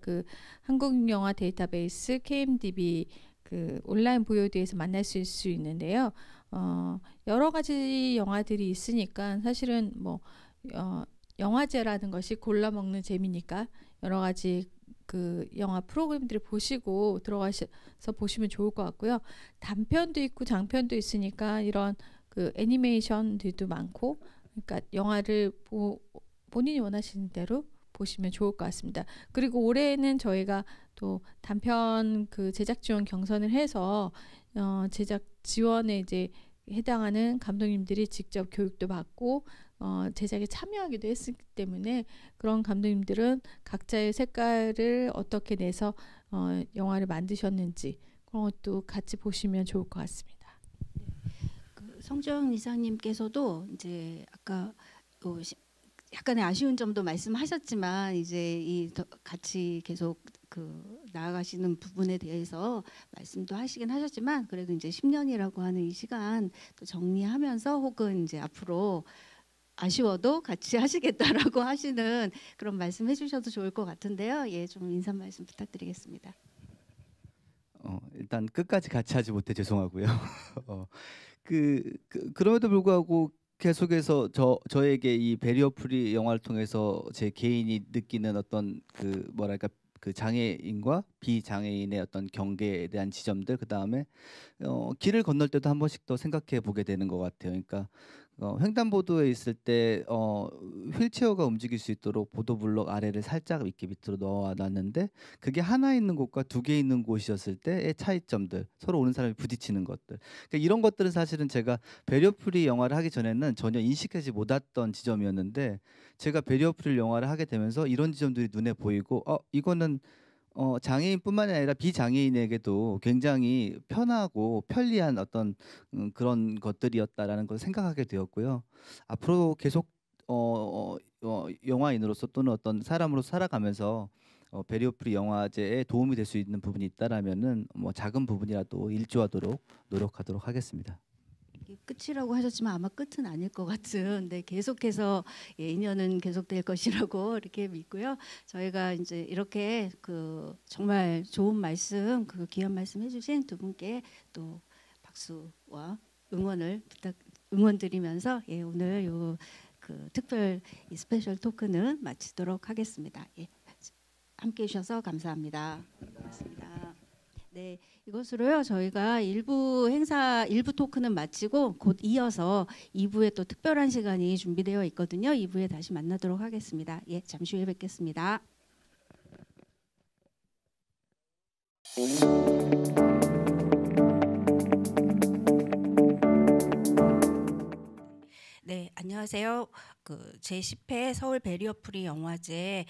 Speaker 2: 한국영화 데이터베이스 KMDB 온라인 VOD에서 만날 수 있는데요. 여러 가지 영화들이 있으니까 사실은 영화제라는 것이 골라 먹는 재미니까 여러 가지 영화 프로그램들을 보시고 들어가셔서 보시면 좋을 것 같고요. 단편도 있고 장편도 있으니까 이런 애니메이션들도 많고, 그러니까 영화를 본인이 원하시는 대로 보시면 좋을 것 같습니다. 그리고 올해는 저희가 또 단편 제작 지원 경선을 해서 제작 지원에 이제 해당하는 감독님들이 직접 교육도 받고 제작에 참여하기도 했기 때문에 그런 감독님들은 각자의 색깔을 어떻게 내서 영화를 만드셨는지 그런 것도 같이 보시면 좋을 것 같습니다.
Speaker 1: 성주영 이사님께서도 이제 아까 약간의 아쉬운 점도 말씀하셨지만 이제 같이 계속 나아가시는 부분에 대해서 말씀도 하시긴 하셨지만 그래도 이제 10년이라고 하는 이 시간 또 정리하면서 혹은 이제 앞으로 아쉬워도 같이 하시겠다라고 하시는 그런 말씀해 주셔도 좋을 것 같은데요. 예, 좀 인사 말씀 부탁드리겠습니다.
Speaker 3: 일단 끝까지 같이 하지 못해 죄송하고요. 그럼에도 불구하고 계속해서 저에게 이 배리어 프리 영화를 통해서 제 개인이 느끼는 어떤 뭐랄까 장애인과 비장애인의 어떤 경계에 대한 지점들, 그 다음에 길을 건널 때도 한 번씩 더 생각해 보게 되는 것 같아요. 그러니까 횡단보도에 있을 때 휠체어가 움직일 수 있도록 보도블럭 아래를 살짝 이렇게 밑으로 넣어놨는데 그게 하나 있는 곳과 두 개 있는 곳이었을 때의 차이점들, 서로 오는 사람이 부딪히는 것들, 그러니까 이런 것들은 사실은 제가 배리어 프리 영화를 하기 전에는 전혀 인식하지 못했던 지점이었는데 제가 배리어 프리 영화를 하게 되면서 이런 지점들이 눈에 보이고 이거는 장애인뿐만이 아니라 비장애인에게도 굉장히 편하고 편리한 어떤 그런 것들이었다라는 걸 생각하게 되었고요. 앞으로 계속 영화인으로서 또는 어떤 사람으로 살아가면서 배리어 프리 영화제에 도움이 될 수 있는 부분이 있다라면은 뭐 작은 부분이라도 일조하도록 노력하도록 하겠습니다.
Speaker 1: 끝이라고 하셨지만 아마 끝은 아닐 것 같은, 네, 계속해서 인연은 계속될 것이라고 이렇게 믿고요. 저희가 이제 이렇게 정말 좋은 말씀, 귀한 말씀 해주신 두 분께 또 박수와 응원드리면서 오늘 요 특별 스페셜 토크는 마치도록 하겠습니다. 함께 해주셔서 감사합니다. 고맙습니다. 네, 이것으로요 저희가 1부 토크는 마치고 곧 이어서 2부에 또 특별한 시간이 준비되어 있거든요. 2부에 다시 만나도록 하겠습니다. 잠시 후에 뵙겠습니다. 네, 안녕하세요. 제10회 서울 배리어 프리 영화제를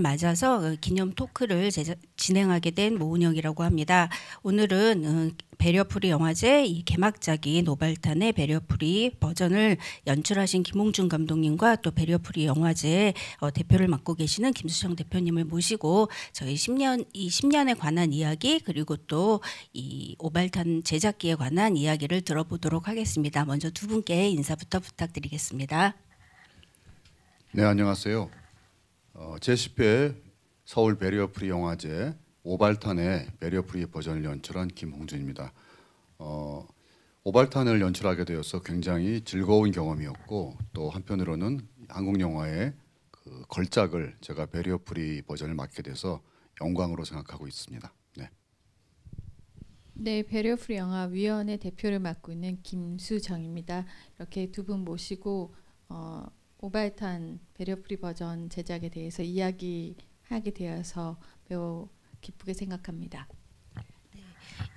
Speaker 1: 맞아서 기념 토크를 진행하게 된 모은영이라고 합니다. 오늘은 배리어 프리 영화제 이 개막작인 오발탄의 배리어 프리 버전을 연출하신 김홍준 감독님과 또 배리어 프리 영화제 대표를 맡고 계시는 김수정 대표님을 모시고 저희 10년에 관한 이야기 그리고 또 이 오발탄 제작기에 관한 이야기를 들어보도록 하겠습니다. 먼저 두 분께 인사부터 부탁드리겠습니다.
Speaker 4: 네, 안녕하세요. 제10회 서울 배리어 프리 영화제 오발탄의 배리어 프리 버전을 연출한 김홍준입니다. 오발탄을 연출하게 되어서 굉장히 즐거운 경험이었고 또 한편으로는 한국 영화의 걸작을 제가 배리어 프리 버전을 맡게 돼서 영광으로 생각하고 있습니다.
Speaker 2: 네, 배리어 프리 영화 위원회 대표를 맡고 있는 김수정입니다. 이렇게 두 분 모시고 오발탄 배리어 프리 버전 제작에 대해서 이야기하게 되어서 매우 기쁘게 생각합니다.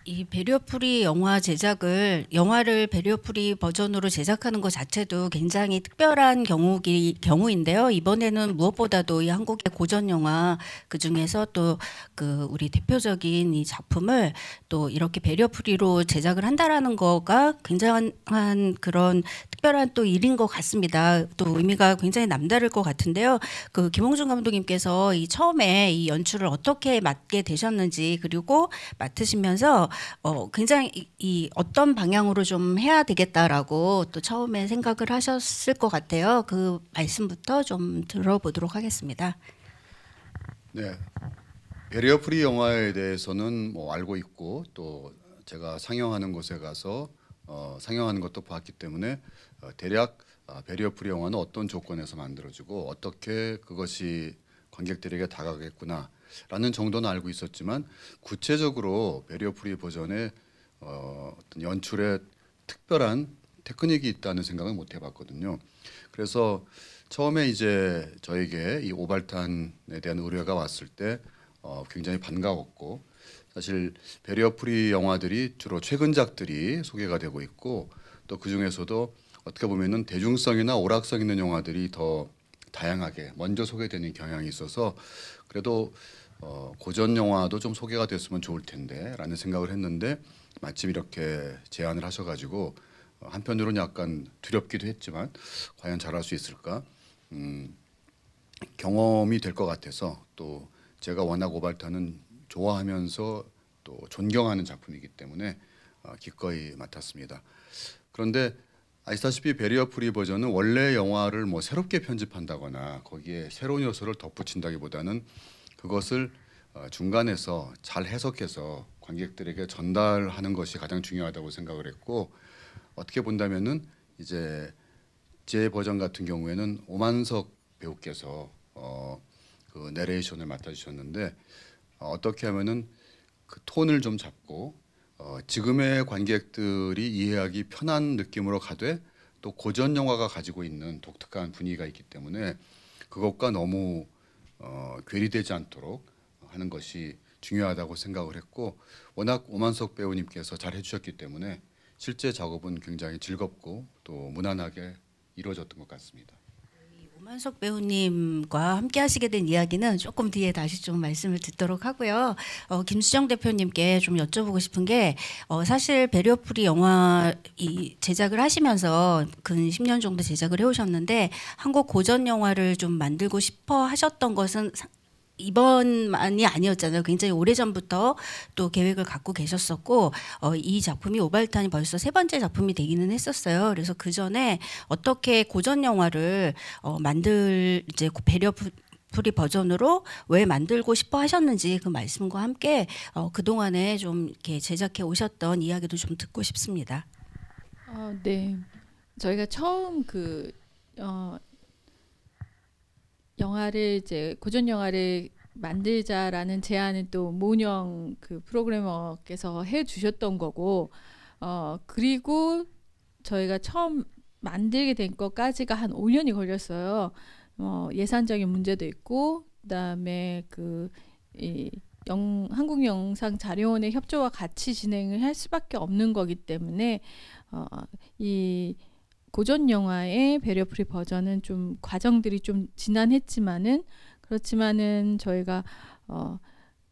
Speaker 1: 이 배리어 프리 영화를 배리어 프리 버전으로 제작하는 것 자체도 굉장히 특별한 경우인데요. 이번에는 무엇보다도 이 한국의 고전 영화 그 중에서 또 우리 대표적인 이 작품을 또 이렇게 배리어 프리로 제작을 한다라는 거가 굉장한 그런 특별한 또 일인 것 같습니다. 또 의미가 굉장히 남다를 것 같은데요. 김홍준 감독님께서 처음에 이 연출을 어떻게 맡게 되셨는지 그리고 맡으시면서 굉장히 이 어떤 방향으로 좀 해야 되겠다라고 또 처음에 생각을 하셨을 것 같아요. 그 말씀부터 좀 들어보도록 하겠습니다.
Speaker 4: 네, 배리어 프리 영화에 대해서는 알고 있고 또 제가 상영하는 곳에 가서 상영하는 것도 봤기 때문에 대략 배리어 프리 영화는 어떤 조건에서 만들어지고 어떻게 그것이 관객들에게 다가가겠구나 라는 정도는 알고 있었지만 구체적으로 배리어 프리 버전의 어떤 연출에 특별한 테크닉이 있다는 생각은 못 해봤거든요. 그래서 처음에 이제 저에게 이 오발탄에 대한 의뢰가 왔을 때 굉장히 반가웠고, 사실 배리어 프리 영화들이 주로 최근작들이 소개가 되고 있고 또 그 중에서도 어떻게 보면은 대중성이나 오락성 있는 영화들이 더 다양하게 먼저 소개되는 경향이 있어서 그래도 고전 영화도 좀 소개가 됐으면 좋을 텐데라는 생각을 했는데 마침 이렇게 제안을 하셔가지고 한편으로는 약간 두렵기도 했지만 과연 잘할 수 있을까 경험이 될 것 같아서 또 제가 워낙 오발탄은 좋아하면서 또 존경하는 작품이기 때문에 기꺼이 맡았습니다. 그런데 아시다시피 베리어 프리 버전은 원래 영화를 뭐 새롭게 편집한다거나 거기에 새로운 요소를 덧붙인다기보다는 그것을 중간에서 잘 해석해서 관객들에게 전달하는 것이 가장 중요하다고 생각을 했고 어떻게 본다면은 이제 제 버전 같은 경우에는 오만석 배우께서 그 내레이션을 맡아주셨는데 어떻게 하면은 그 톤을 좀 잡고 지금의 관객들이 이해하기 편한 느낌으로 가되 또 고전 영화가 가지고 있는 독특한 분위기가 있기 때문에 그것과 너무 괴리되지 않도록 하는 것이 중요하다고 생각을 했고 워낙 오만석 배우님께서 잘 해주셨기 때문에 실제 작업은 굉장히 즐겁고 또 무난하게 이루어졌던 것 같습니다.
Speaker 1: 오만석 배우님과 함께 하시게 된 이야기는 조금 뒤에 다시 좀 말씀을 듣도록 하고요. 김수정 대표님께 좀 여쭤보고 싶은 게 사실 베리어 프리 영화 제작을 하시면서 근 10년 정도 제작을 해오셨는데 한국 고전 영화를 좀 만들고 싶어 하셨던 것은 이번만이 아니었잖아요. 굉장히 오래전부터 또 계획을 갖고 계셨었고 이 작품이 오발탄이 벌써 3번째 작품이 되기는 했었어요. 그래서 그 전에 어떻게 고전 영화를 이제 베리어 프리 버전으로 왜 만들고 싶어 하셨는지 그 말씀과 함께 그동안에 좀 이렇게 제작해 오셨던 이야기도 좀 듣고 싶습니다.
Speaker 2: 네. 저희가 처음 영화를 이제 고전 영화를 만들자라는 제안을 또 모은영 그 프로그래머께서 해주셨던 거고 그리고 저희가 처음 만들게 된 것까지가 한 5년이 걸렸어요. 예산적인 문제도 있고 그다음에 한국영상자료원의 협조와 같이 진행을 할 수밖에 없는 거기 때문에 이 고전 영화의 베리어 프리 버전은 좀 과정들이 좀 지난했지만은 그렇지만은 저희가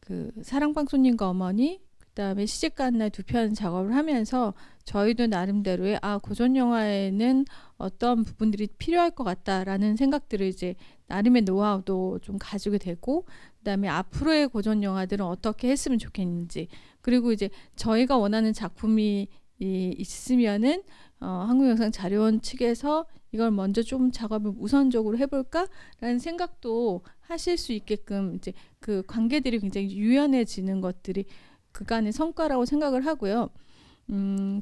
Speaker 2: 그 사랑방송님과 어머니 그다음에 시집가는 날 2편 작업을 하면서 저희도 나름대로의 고전 영화에는 어떤 부분들이 필요할 것 같다라는 생각들을 이제 나름의 노하우도 좀 가지게 되고 그다음에 앞으로의 고전 영화들은 어떻게 했으면 좋겠는지 그리고 이제 저희가 원하는 작품이 있으면은 한국영상자료원 측에서 이걸 먼저 좀 작업을 우선적으로 해볼까라는 생각도 하실 수 있게끔 이제 그 관계들이 굉장히 유연해지는 것들이 그간의 성과라고 생각을 하고요.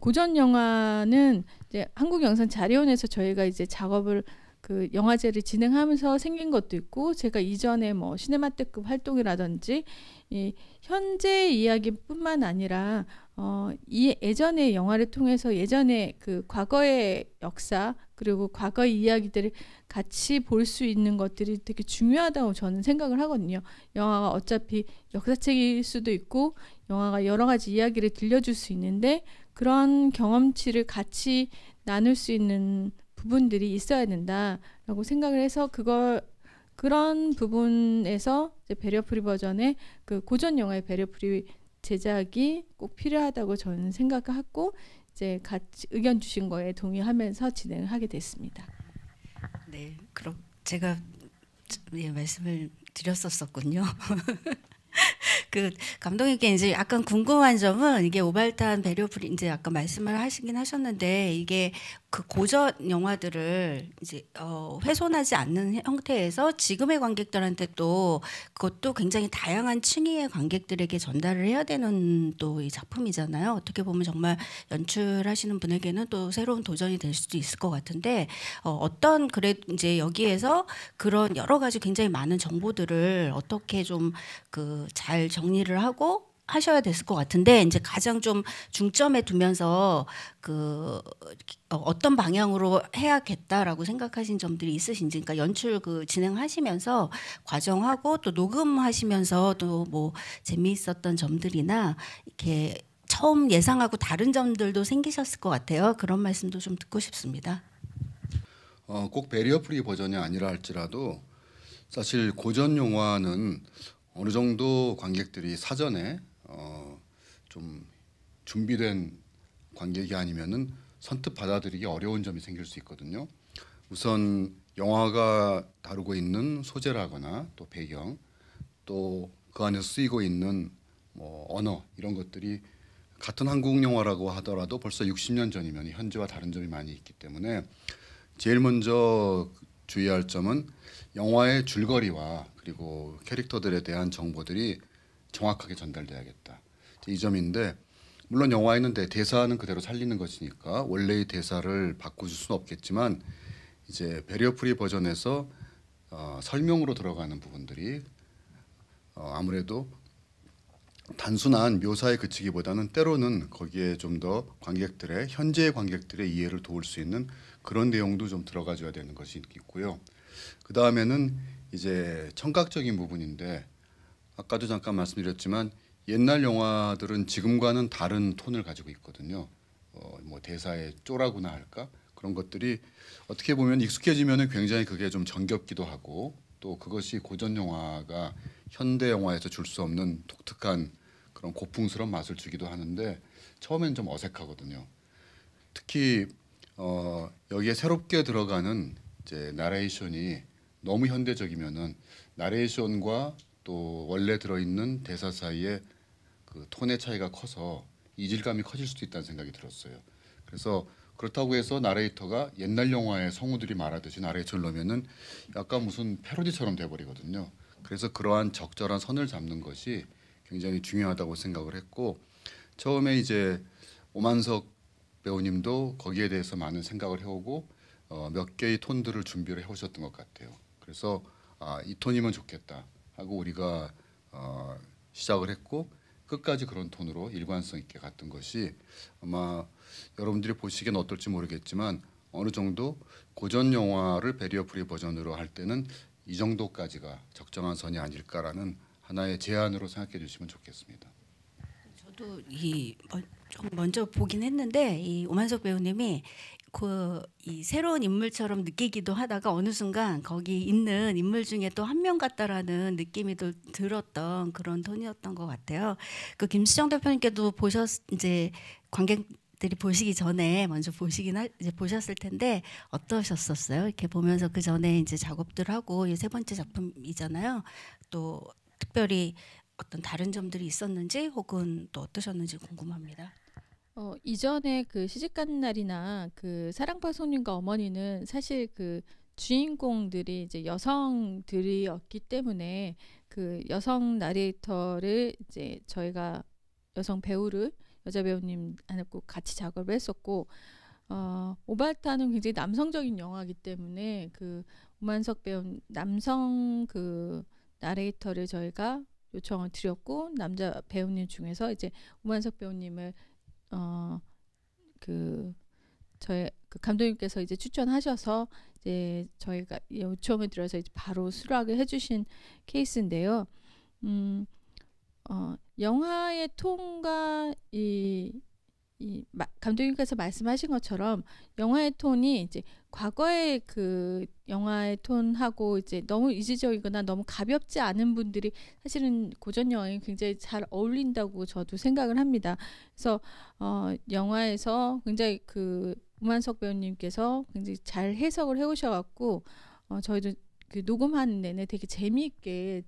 Speaker 2: 고전 영화는 이제 한국영상자료원에서 저희가 이제 작업을 그 영화제를 진행하면서 생긴 것도 있고 제가 이전에 뭐 시네마테급 활동이라든지 이 현재 이야기뿐만 아니라 이 예전의 영화를 통해서 예전의 그 과거의 역사 그리고 과거의 이야기들을 같이 볼 수 있는 것들이 되게 중요하다고 저는 생각을 하거든요. 영화가 어차피 역사책일 수도 있고 영화가 여러 가지 이야기를 들려줄 수 있는데 그런 경험치를 같이 나눌 수 있는 부분들이 있어야 된다라고 생각을 해서 그런 부분에서 이제 베리어 프리 버전의 그 고전 영화의 베리어 프리 제작이 꼭 필요하다고 저는 생각하고 이제 같이 의견 주신 거에 동의하면서 진행을 하게 됐습니다.
Speaker 1: 네, 그럼 제가 말씀을 드렸었군요. 그 감독님께 이제 약간 궁금한 점은 이게 오발탄 베리어 프리 이제 아까 말씀을 하시긴 하셨는데 이게 그 고전 영화들을 이제 훼손하지 않는 형태에서 지금의 관객들한테 또 그것도 굉장히 다양한 층위의 관객들에게 전달을 해야 되는 또 이 작품이잖아요. 어떻게 보면 정말 연출하시는 분에게는 또 새로운 도전이 될 수도 있을 것 같은데 그래 이제 여기에서 그런 여러 가지 굉장히 많은 정보들을 어떻게 좀 잘 정리를 하고 하셔야 됐을 것 같은데 이제 가장 좀 중점에 두면서 어떤 방향으로 해야겠다라고 생각하신 점들이 있으신지 그러니까 연출 진행하시면서 과정하고 또 녹음하시면서 또 뭐 재미있었던 점들이나 이렇게 처음 예상하고 다른 점들도 생기셨을 것 같아요. 그런 말씀도 좀 듣고 싶습니다.
Speaker 4: 꼭 배리어 프리 버전이 아니라 할지라도 사실 고전 영화는 어느 정도 관객들이 사전에 좀 준비된 관객이 아니면은 선뜻 받아들이기 어려운 점이 생길 수 있거든요. 우선 영화가 다루고 있는 소재라거나 또 배경, 또 그 안에서 쓰이고 있는 뭐 언어 이런 것들이 같은 한국 영화라고 하더라도 벌써 60년 전이면 현재와 다른 점이 많이 있기 때문에 제일 먼저 주의할 점은 영화의 줄거리와 그리고 캐릭터들에 대한 정보들이 정확하게 전달돼야겠다. 이 점인데 물론 영화에는 대사는 그대로 살리는 것이니까 원래의 대사를 바꿔줄 수는 없겠지만 이제 배리어 프리 버전에서 설명으로 들어가는 부분들이 아무래도 단순한 묘사에 그치기보다는 때로는 거기에 좀 더 관객들의 현재의 관객들의 이해를 도울 수 있는 그런 내용도 좀 들어가줘야 되는 것이 있고요. 그 다음에는 이제 청각적인 부분인데 아까도 잠깐 말씀드렸지만 옛날 영화들은 지금과는 다른 톤을 가지고 있거든요. 뭐 대사의 쪼라구나 할까 그런 것들이 어떻게 보면 익숙해지면은 굉장히 그게 좀 정겹기도 하고 또 그것이 고전 영화가 현대 영화에서 줄 수 없는 독특한 그런 고풍스러운 맛을 주기도 하는데 처음엔 좀 어색하거든요. 특히 여기에 새롭게 들어가는 이제 나레이션이 너무 현대적이면은 나레이션과 또 원래 들어있는 대사 사이에 그 톤의 차이가 커서 이질감이 커질 수도 있다는 생각이 들었어요. 그래서 그렇다고 해서 나레이터가 옛날 영화의 성우들이 말하듯이 나레이션을 넣으면은 약간 무슨 패러디처럼 돼버리거든요. 그래서 그러한 적절한 선을 잡는 것이 굉장히 중요하다고 생각을 했고 처음에 이제 오만석 배우님도 거기에 대해서 많은 생각을 해오고 몇 개의 톤들을 준비를 해오셨던 것 같아요. 그래서 이 톤이면 좋겠다 하고 우리가 시작을 했고 끝까지 그런 톤으로 일관성 있게 갔던 것이 아마 여러분들이 보시기엔 어떨지 모르겠지만 어느 정도 고전 영화를 배리어 프리 버전으로 할 때는 이 정도까지가 적정한 선이 아닐까라는 하나의 제안으로 생각해 주시면 좋겠습니다.
Speaker 1: 저도 좀 먼저 보긴 했는데 이 오만석 배우님이 이 새로운 인물처럼 느끼기도 하다가 어느 순간 거기 있는 인물 중에 또 한 명 같다라는 느낌이 또 들었던 그런 톤이었던 것 같아요. 그 김수정 대표님께도 이제 관객들이 보시기 전에 먼저 이제 보셨을 텐데 어떠셨었어요? 이렇게 보면서 그 전에 이제 작업들 하고 이 세 번째 작품이잖아요. 또 특별히 어떤 다른 점들이 있었는지 혹은 또 어떠셨는지 궁금합니다.
Speaker 2: 이전에 그 시집가는 날이나 그 사랑방 손님과 어머니는 사실 그 주인공들이 이제 여성들이었기 때문에 그 여성 나레이터를 이제 저희가 여성 배우를 여자 배우님 안고 같이 작업을 했었고 오발타는 굉장히 남성적인 영화이기 때문에 그 오만석 배우 남성 그 나레이터를 저희가 요청을 드렸고 남자 배우님 중에서 이제 오만석 배우님을 저희 그 감독님께서 이제 추천하셔서 이제 저희가 요청을 드려서 이제 바로 수락을 해주신 케이스인데요. 영화의 톤과 감독님께서 말씀하신 것처럼 영화의 톤이 이제 과거의 그 영화의 톤하고 이제 너무 이질적이거나 너무 가볍지 않은 분들이 사실은 고전 영화에 굉장히 잘 어울린다고 저도 생각을 합니다. 그래서 영화에서 굉장히 그 우만석 배우님께서 굉장히 잘 해석을 해오셔갖고 저희도 그 녹음하는 내내 되게 재미있게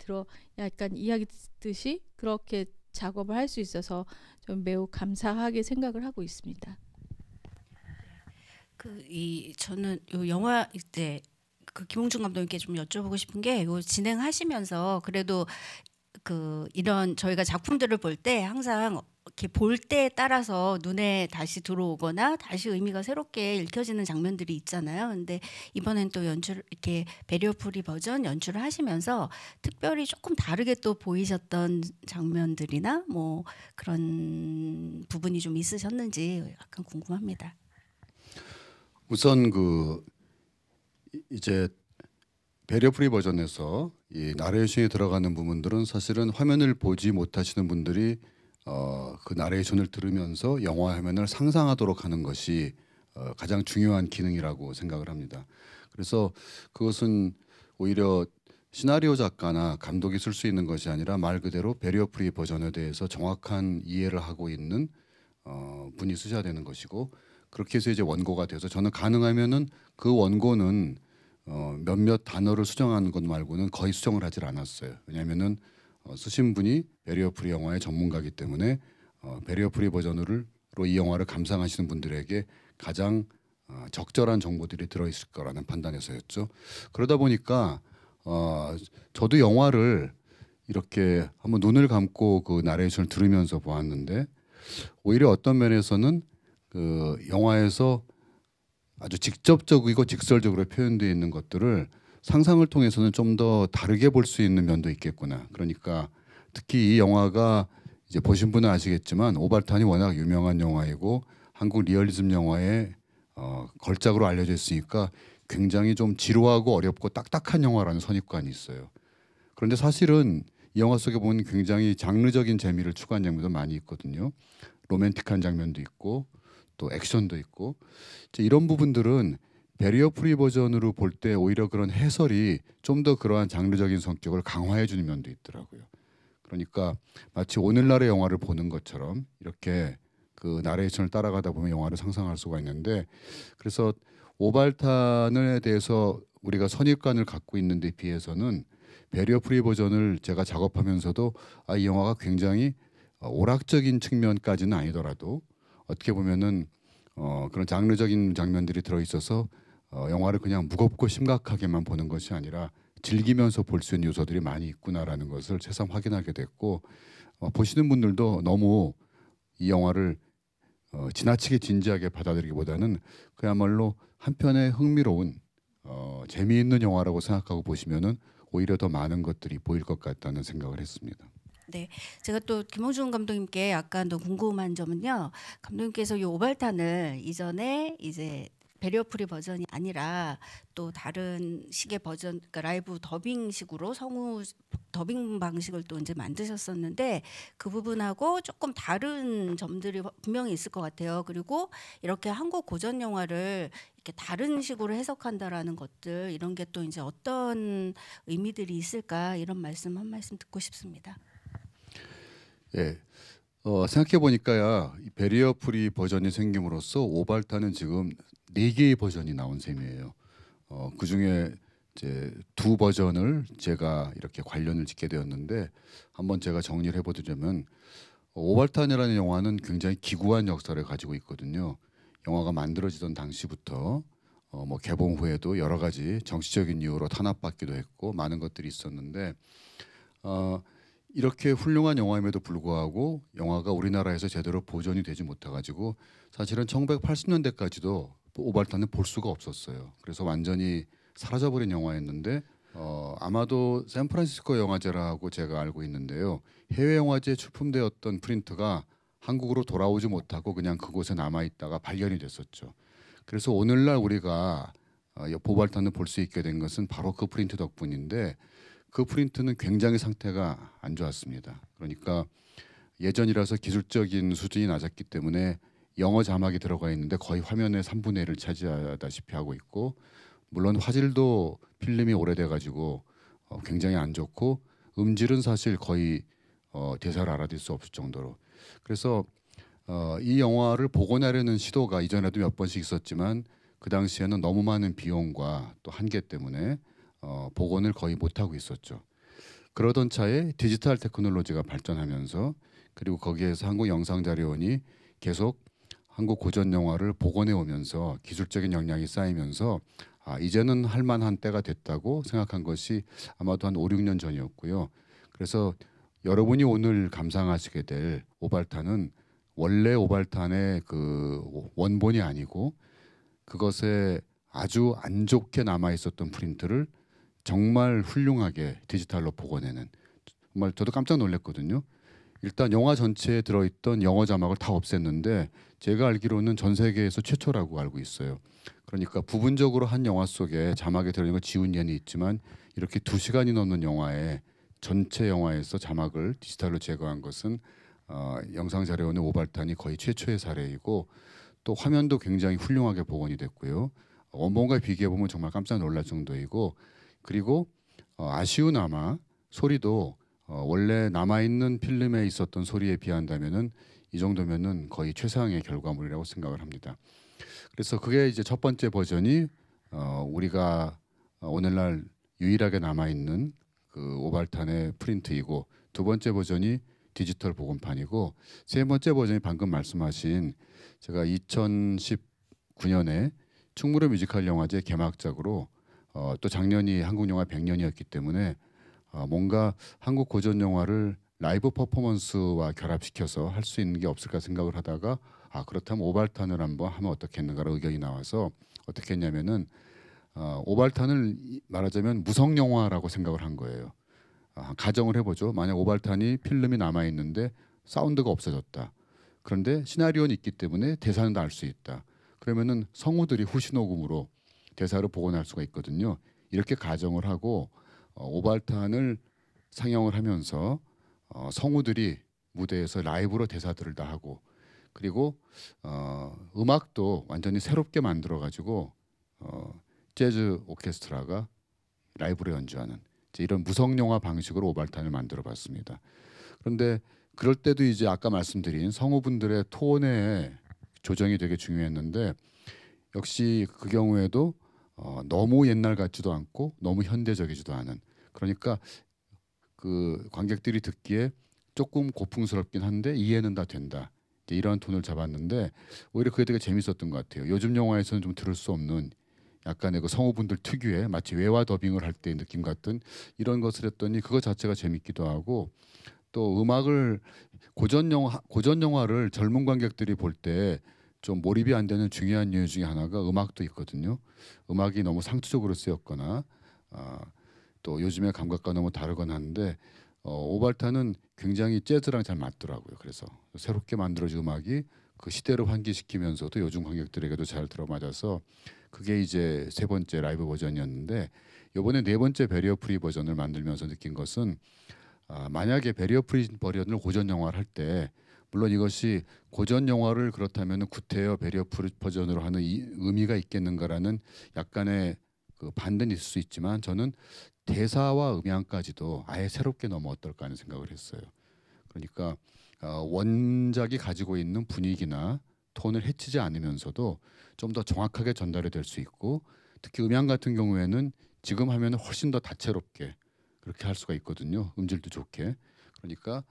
Speaker 2: 약간 이야기 듣듯이 그렇게 작업을 할 수 있어서 좀 매우 감사하게 생각을 하고 있습니다.
Speaker 1: 저는 이 영화 이제 그 김홍준 감독님께 좀 여쭤보고 싶은 게 이거 진행하시면서 그래도 이런 저희가 작품들을 볼 때 항상 이렇게 볼 때에 따라서 눈에 다시 들어오거나 다시 의미가 새롭게 읽혀지는 장면들이 있잖아요. 근데 이번엔 또 이렇게 배리어 프리 버전 연출을 하시면서 특별히 조금 다르게 또 보이셨던 장면들이나 뭐 그런 부분이 좀 있으셨는지 약간 궁금합니다.
Speaker 4: 우선 이제 배리어 프리 버전에서 이 나레이션이 들어가는 부분들은 사실은 화면을 보지 못하시는 분들이 그 나레이션을 들으면서 영화 화면을 상상하도록 하는 것이 가장 중요한 기능이라고 생각을 합니다. 그래서 그것은 오히려 시나리오 작가나 감독이 쓸 수 있는 것이 아니라 말 그대로 배리어 프리 버전에 대해서 정확한 이해를 하고 있는 분이 쓰셔야 되는 것이고, 그렇게 해서 이제 원고가 돼서 저는 가능하면은 그 원고는 몇몇 단어를 수정하는 것 말고는 거의 수정을 하질 않았어요. 왜냐하면은 쓰신 분이 배리어 프리 영화의 전문가이기 때문에 배리어 프리 버전으로 이 영화를 감상하시는 분들에게 가장 적절한 정보들이 들어있을 거라는 판단에서였죠. 그러다 보니까 저도 영화를 이렇게 한번 눈을 감고 그 나레이션을 들으면서 보았는데, 오히려 어떤 면에서는 그 영화에서 아주 직접적이고 직설적으로 표현되어 있는 것들을 상상을 통해서는 좀 더 다르게 볼 수 있는 면도 있겠구나. 그러니까 특히 이 영화가 이제 보신 분은 아시겠지만 오발탄이 워낙 유명한 영화이고 한국 리얼리즘 영화의 걸작으로 알려져 있으니까 굉장히 좀 지루하고 어렵고 딱딱한 영화라는 선입관이 있어요. 그런데 사실은 이 영화 속에 보면 굉장히 장르적인 재미를 추구한 장면도 많이 있거든요. 로맨틱한 장면도 있고 또 액션도 있고, 이런 부분들은 배리어 프리 버전으로 볼 때 오히려 그런 해설이 좀 더 그러한 장르적인 성격을 강화해 주는 면도 있더라고요. 그러니까 마치 오늘날의 영화를 보는 것처럼 이렇게 그 나레이션을 따라가다 보면 영화를 상상할 수가 있는데, 그래서 오발탄에 대해서 우리가 선입관을 갖고 있는 데 비해서는 배리어 프리 버전을 제가 작업하면서도 이 영화가 굉장히 오락적인 측면까지는 아니더라도 어떻게 보면은 그런 장르적인 장면들이 들어있어서 영화를 그냥 무겁고 심각하게만 보는 것이 아니라 즐기면서 볼 수 있는 요소들이 많이 있구나라는 것을 새삼 확인하게 됐고, 보시는 분들도 너무 이 영화를 지나치게 진지하게 받아들이기보다는 그야말로 한편의 흥미로운 재미있는 영화라고 생각하고 보시면은 오히려 더 많은 것들이 보일 것 같다는 생각을 했습니다.
Speaker 1: 네, 제가 또 김홍준 감독님께 약간 더 궁금한 점은요. 감독님께서 이 오발탄을 이전에 이제 배리어 프리 버전이 아니라 또 다른 식의 버전, 그러니까 라이브 더빙식으로 성우 더빙 방식을 또 이제 만드셨었는데, 그 부분하고 조금 다른 점들이 분명히 있을 것 같아요. 그리고 이렇게 한국 고전 영화를 이렇게 다른 식으로 해석한다라는 것들, 이런 게 또 이제 어떤 의미들이 있을까, 이런 말씀 한 말씀 듣고 싶습니다.
Speaker 4: 예, 생각해 보니까야 배리어 프리 버전이 생김으로써 오발탄은 지금 4개의 버전이 나온 셈이에요. 그 중에 이제 2 버전을 제가 이렇게 관련을 짓게 되었는데, 한번 제가 정리를 해보자면 오발탄이라는 영화는 굉장히 기구한 역사를 가지고 있거든요. 영화가 만들어지던 당시부터 뭐 개봉 후에도 여러 가지 정치적인 이유로 탄압받기도 했고 많은 것들이 있었는데, 이렇게 훌륭한 영화임에도 불구하고 영화가 우리나라에서 제대로 보존이 되지 못해가지고 사실은 1980년대까지도 오발탄은 볼 수가 없었어요. 그래서 완전히 사라져버린 영화였는데, 아마도 샌프란시스코 영화제라고 제가 알고 있는데요. 해외 영화제에 출품되었던 프린트가 한국으로 돌아오지 못하고 그냥 그곳에 남아있다가 발견이 됐었죠. 그래서 오늘날 우리가 오발탄을 볼 수 있게 된 것은 바로 그 프린트 덕분인데, 그 프린트는 굉장히 상태가 안 좋았습니다. 그러니까 예전이라서 기술적인 수준이 낮았기 때문에 영어 자막이 들어가 있는데 거의 화면의 3분의 1을 차지하다시피 하고 있고, 물론 화질도 필름이 오래돼 가지고 굉장히 안 좋고, 음질은 사실 거의 대사를 알아듣을 수 없을 정도로. 그래서 이 영화를 복원하려는 시도가 이전에도 몇 번씩 있었지만 그 당시에는 너무 많은 비용과 또 한계 때문에 복원을 거의 못하고 있었죠. 그러던 차에 디지털 테크놀로지가 발전하면서, 그리고 거기에서 한국영상자료원이 계속 한국 고전 영화를 복원해 오면서 기술적인 역량이 쌓이면서 이제는 할 만한 때가 됐다고 생각한 것이 아마도 한 5, 6년 전이었고요. 그래서 여러분이 오늘 감상하시게 될 오발탄은 원래 오발탄의 그 원본이 아니고 그것에 아주 안 좋게 남아 있었던 프린트를 정말 훌륭하게 디지털로 복원해낸, 정말 저도 깜짝 놀랐거든요. 일단 영화 전체에 들어있던 영어 자막을 다 없앴는데 제가 알기로는 전 세계에서 최초라고 알고 있어요. 그러니까 부분적으로 한 영화 속에 자막에 들어있는 걸 지운 예는 있지만 이렇게 2시간이 넘는 영화에 전체 영화에서 자막을 디지털로 제거한 것은 영상자료원의 오발탄이 거의 최초의 사례이고, 또 화면도 굉장히 훌륭하게 복원이 됐고요. 원본과 비교해 보면 정말 깜짝 놀랄 정도이고, 그리고 아쉬우나마 소리도 원래 남아있는 필름에 있었던 소리에 비한다면은 이 정도면은 거의 최상의 결과물이라고 생각을 합니다. 그래서 그게 이제 첫 번째 버전이 우리가 오늘날 유일하게 남아있는 그 오발탄의 프린트이고, 두 번째 버전이 디지털 복음판이고, 세 번째 버전이 방금 말씀하신 제가 2019년에 충무로 뮤지컬 영화제 개막작으로 또 작년이 한국 영화 100년이었기 때문에 뭔가 한국 고전 영화를 라이브 퍼포먼스와 결합시켜서 할 수 있는 게 없을까 생각을 하다가 그렇다면 오발탄을 한번 하면 어떻겠는가라는 의견이 나와서 어떻게 했냐면은 오발탄을 말하자면 무성 영화라고 생각을 한 거예요. 가정을 해보죠. 만약 오발탄이 필름이 남아 있는데 사운드가 없어졌다. 그런데 시나리오는 있기 때문에 대사는 알 수 있다. 그러면은 성우들이 후시 녹음으로 대사를 복원할 수가 있거든요. 이렇게 가정을 하고 오발탄을 상영을 하면서 성우들이 무대에서 라이브로 대사들을 다 하고, 그리고 음악도 완전히 새롭게 만들어 가지고 재즈 오케스트라가 라이브로 연주하는 이런 무성 영화 방식으로 오발탄을 만들어 봤습니다. 그런데 그럴 때도 이제 아까 말씀드린 성우분들의 톤의 조정이 되게 중요했는데, 역시 그 경우에도 너무 옛날 같지도 않고 너무 현대적이지도 않은, 그러니까 그 관객들이 듣기에 조금 고풍스럽긴 한데 이해는 다 된다, 이런 톤을 잡았는데 오히려 그게 되게 재밌었던 것 같아요. 요즘 영화에서는 좀 들을 수 없는 약간의 그 성우분들 특유의 마치 외화 더빙을 할 때의 느낌 같은 이런 것을 했더니 그거 자체가 재밌기도 하고, 또 음악을 고전 영화를 젊은 관객들이 볼 때 좀 몰입이 안 되는 중요한 이유 중에 하나가 음악도 있거든요. 음악이 너무 상투적으로 쓰였거나 또 요즘의 감각과 너무 다르거나 하는데 오발탄은 굉장히 재즈랑 잘 맞더라고요. 그래서 새롭게 만들어진 음악이 그 시대를 환기시키면서도 요즘 관객들에게도 잘 들어맞아서 그게 이제 세 번째 라이브 버전이었는데, 이번에 네 번째 베리어 프리 버전을 만들면서 느낀 것은 만약에 베리어 프리 버전을 고전 영화를 할 때, 물론 이것이 고전 영화를 그렇다면 구태여 베리어 프리 버전으로 하는 이 의미가 있겠는가라는 약간의 그 반대는 있을 수 있지만, 저는 대사와 음향까지도 아예 새롭게 넣으면 어떨까 하는 생각을 했어요. 그러니까 원작이 가지고 있는 분위기나 톤을 해치지 않으면서도 좀 더 정확하게 전달이 될 수 있고, 특히 음향 같은 경우에는 지금 하면 훨씬 더 다채롭게 그렇게 할 수가 있거든요. 음질도 좋게. 그러니까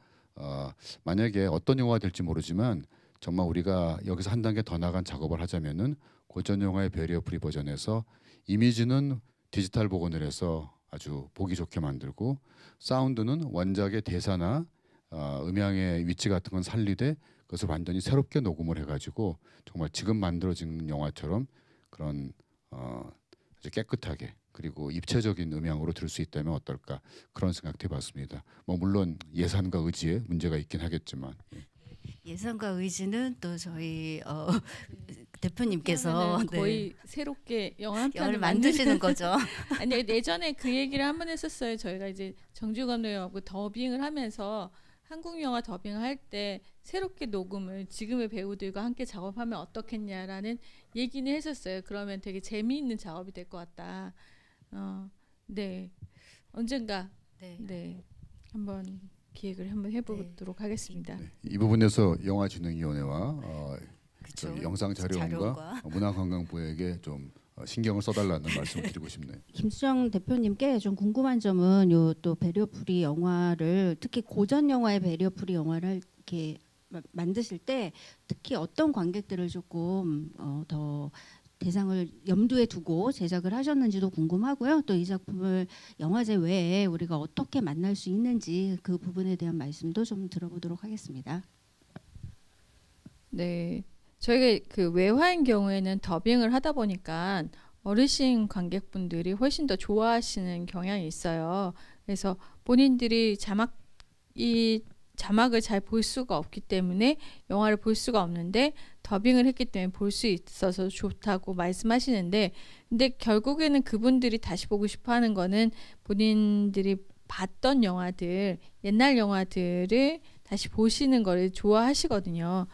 Speaker 4: 만약에 어떤 영화가 될지 모르지만 정말 우리가 여기서 한 단계 더 나간 작업을 하자면은 고전 영화의 베리어 프리 버전에서 이미지는 디지털 복원을 해서 아주 보기 좋게 만들고, 사운드는 원작의 대사나 음향의 위치 같은 건 살리되 그것을 완전히 새롭게 녹음을 해가지고 정말 지금 만들어진 영화처럼 그런 아주 깨끗하게 그리고 입체적인 음향으로 들을 수 있다면 어떨까, 그런 생각도 해봤습니다. 뭐 물론 예산과 의지에 문제가 있긴 하겠지만
Speaker 1: 예산과 의지는 또 저희 대표님께서
Speaker 2: 거의 새롭게 영화 한 편을
Speaker 1: 만드시는 거죠.
Speaker 2: 아니 예전에 그 얘기를 한번 했었어요. 저희가 이제 정주건 의원하고 더빙을 하면서 한국 영화 더빙을 할 때 새롭게 녹음을 지금의 배우들과 함께 작업하면 어떻겠냐라는 얘기는 했었어요. 그러면 되게 재미있는 작업이 될 것 같다. 네, 언젠가 네 한번 기획을 한번 해보도록 하겠습니다.
Speaker 4: 네, 이 부분에서 영화진흥위원회와 영상자료원과 문화관광부에게 좀 신경을 써달라는 말씀을 드리고 싶네요.
Speaker 1: 김수정 대표님께 좀 궁금한 점은 요 또 베리어 프리 영화를, 특히 고전 영화의 베리어 프리 영화를 이렇게 만드실 때 특히 어떤 관객들을 조금 더 대상을 염두에 두고 제작을 하셨는지도 궁금하고요. 또 이 작품을 영화제 외에 우리가 어떻게 만날 수 있는지 그 부분에 대한 말씀도 좀 들어보도록 하겠습니다.
Speaker 2: 네, 저희가 그 외화인 경우에는 더빙을 하다 보니까 어르신 관객분들이 훨씬 더 좋아하시는 경향이 있어요. 그래서 본인들이 자막을 잘 볼 수가 없기 때문에 영화를 볼 수가 없는데 더빙을 했기 때문에 볼 수 있어서 좋다고 말씀하시는데, 근데 결국에는 그분들이 다시 보고 싶어 하는 거는 본인들이 봤던 영화들, 옛날 영화들을 다시 보시는 거를 좋아하시거든요.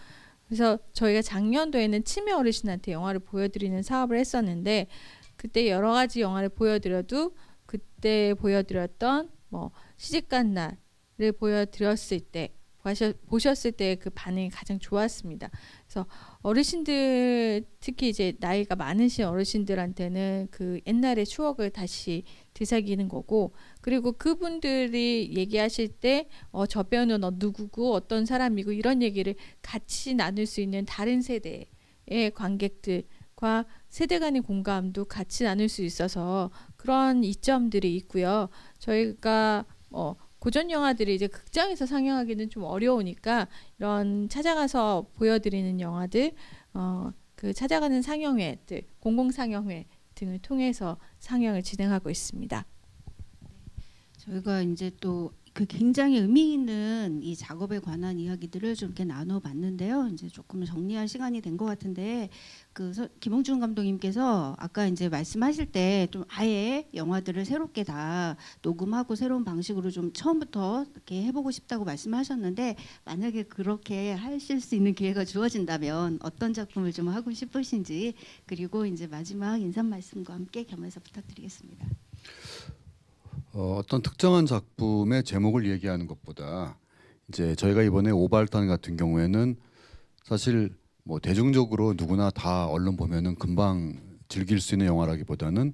Speaker 2: 그래서 저희가 작년도에는 치매 어르신한테 영화를 보여드리는 사업을 했었는데 그때 여러 가지 영화를 보여드려도 그때 보여드렸던 뭐 시집간 날을 보여드렸을 때 보셨을 때 그 반응이 가장 좋았습니다. 그래서 어르신들 특히 이제 나이가 많으신 어르신들한테는 그 옛날의 추억을 다시 되새기는 거고 그리고 그분들이 얘기하실 때 저 배우는 누구고 어떤 사람이고 이런 얘기를 같이 나눌 수 있는 다른 세대의 관객들과 세대 간의 공감도 같이 나눌 수 있어서 그런 이점들이 있고요. 저희가 고전 영화들이 이제 극장에서 상영하기는 좀 어려우니까 이런 찾아가서 보여드리는 영화들, 그 찾아가는 상영회들, 공공 상영회 등을 통해서 상영을 진행하고 있습니다.
Speaker 1: 저희가 이제 또 그 굉장히 의미 있는 이 작업에 관한 이야기들을 좀 이렇게 나눠봤는데요. 이제 조금 정리할 시간이 된 것 같은데 김홍준 감독님께서 아까 이제 말씀하실 때 좀 아예 영화들을 새롭게 다 녹음하고 새로운 방식으로 좀 처음부터 이렇게 해보고 싶다고 말씀하셨는데 만약에 그렇게 하실 수 있는 기회가 주어진다면 어떤 작품을 좀 하고 싶으신지 그리고 이제 마지막 인사 말씀과 함께 겸해서 부탁드리겠습니다.
Speaker 4: 어떤 특정한 작품의 제목을 얘기하는 것보다 이제 저희가 이번에 오발탄 같은 경우에는 사실 뭐 대중적으로 누구나 다 얼른 보면은 금방 즐길 수 있는 영화라기보다는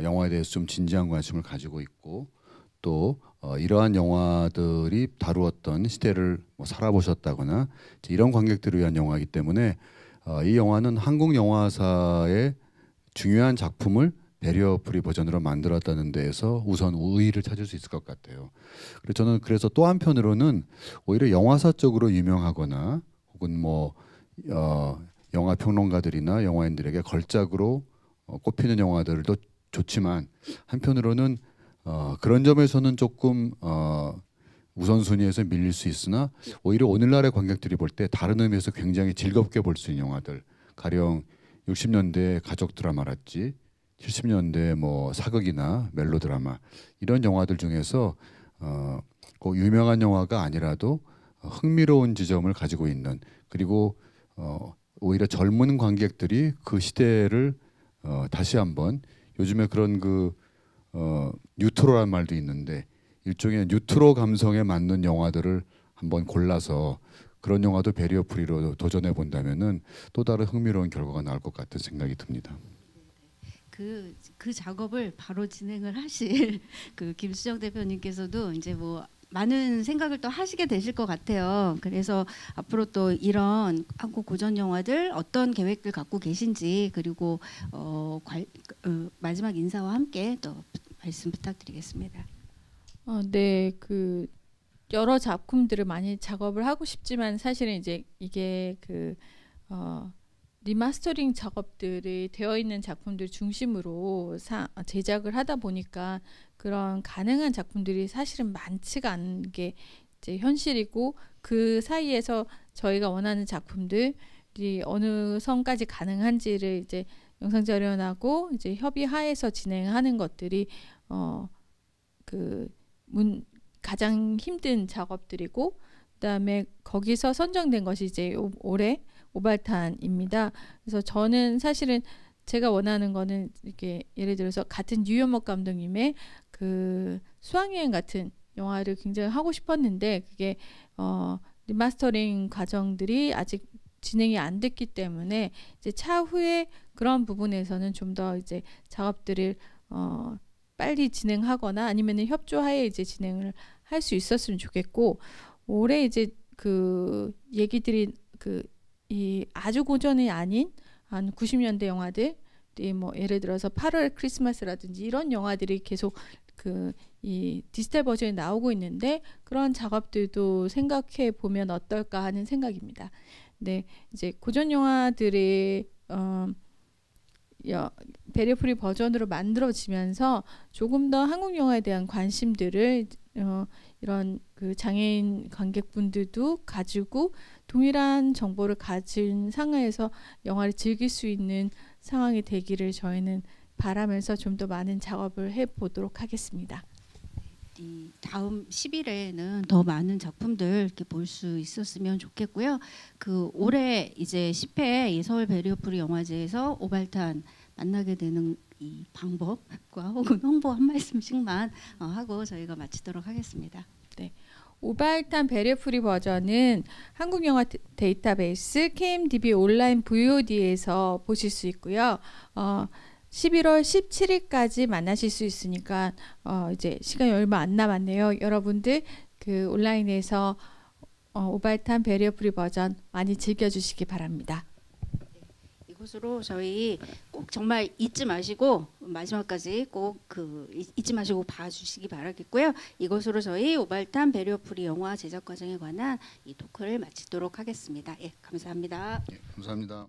Speaker 4: 영화에 대해서 좀 진지한 관심을 가지고 있고 또 이러한 영화들이 다루었던 시대를 뭐 살아보셨다거나 이런 관객들을 위한 영화이기 때문에 이 영화는 한국 영화사의 중요한 작품을 배리어 프리 버전으로 만들었다는 데에서 우선 우위를 찾을 수 있을 것 같아요. 그래서 저는 또 한편으로는 오히려 영화사적으로 유명하거나 혹은 뭐 영화 평론가들이나 영화인들에게 걸작으로 꼽히는 영화들도 좋지만 한편으로는 그런 점에서는 조금 우선순위에서 밀릴 수 있으나 오히려 오늘날의 관객들이 볼 때 다른 의미에서 굉장히 즐겁게 볼 수 있는 영화들 가령 60년대 가족 드라마랄지 70년대 뭐 사극이나 멜로드라마 이런 영화들 중에서 꼭 유명한 영화가 아니라도 흥미로운 지점을 가지고 있는 그리고 오히려 젊은 관객들이 그 시대를 다시 한번 요즘에 그런 뉴트로란 말도 있는데 일종의 뉴트로 감성에 맞는 영화들을 한번 골라서 그런 영화도 배리어 프리로 도전해 본다면은 또 다른 흥미로운 결과가 나올 것 같은 생각이 듭니다.
Speaker 1: 그 작업을 바로 진행을 하실 그 김수정 대표님께서도 이제 뭐 많은 생각을 또 하시게 되실 것 같아요. 그래서 앞으로 또 이런 한국 고전 영화들 어떤 계획들 갖고 계신지 그리고 마지막 인사와 함께 또 말씀 부탁드리겠습니다.
Speaker 2: 네, 그 여러 작품들을 많이 작업을 하고 싶지만 사실은 이제 이게 리마스터링 작업들이 되어 있는 작품들 중심으로 제작을 하다 보니까 그런 가능한 작품들이 사실은 많지가 않은 게 이제 현실이고 그 사이에서 저희가 원하는 작품들이 어느 선까지 가능한지를 이제 영상자료원하고 이제 협의하에서 진행하는 것들이 가장 힘든 작업들이고 그다음에 거기서 선정된 것이 이제 올해 오발탄입니다. 그래서 저는 사실은 제가 원하는 거는 이렇게 예를 들어서 같은 류현목 감독님의 그 수학여행 같은 영화를 굉장히 하고 싶었는데 그게 리마스터링 과정들이 아직 진행이 안 됐기 때문에 이제 차후에 그런 부분에서는 좀 더 이제 작업들을 빨리 진행하거나 아니면은 협조하에 이제 진행을 할 수 있었으면 좋겠고 올해 이제 그 얘기들이 이 아주 고전이 아닌 한 90년대 영화들, 뭐 예를 들어서 8월 크리스마스라든지 이런 영화들이 계속 이 디지털 버전이 나오고 있는데 그런 작업들도 생각해 보면 어떨까 하는 생각입니다. 네, 이제 고전 영화들이 배리어 프리 버전으로 만들어지면서 조금 더 한국 영화에 대한 관심들을 이런 그 장애인 관객분들도 가지고 동일한 정보를 가진 상황에서 영화를 즐길 수 있는 상황이 되기를 저희는 바라면서 좀 더 많은 작업을 해보도록 하겠습니다.
Speaker 1: 이 다음 10일에는 더 많은 작품들 이렇게 볼 수 있었으면 좋겠고요. 그 올해 이제 10회 서울 베리어프리 영화제에서 오발탄 만나게 되는 이 방법과 혹은 홍보 한 말씀씩만 하고 저희가 마치도록 하겠습니다.
Speaker 2: 오발탄 베리어프리 버전은 한국영화 데이터베이스 KMDB 온라인 VOD에서 보실 수 있고요. 11월 17일까지 만나실 수 있으니까 이제 시간이 얼마 안 남았네요. 여러분들 그 온라인에서 오발탄 베리어프리 버전 많이 즐겨주시기 바랍니다.
Speaker 1: 이것으로 저희 꼭 정말 잊지 마시고 마지막까지 꼭 잊지 마시고 봐주시기 바라겠고요. 이것으로 저희 오발탄 베리어프리 영화 제작 과정에 관한 이 토크를 마치도록 하겠습니다. 예, 감사합니다.
Speaker 4: 예, 감사합니다.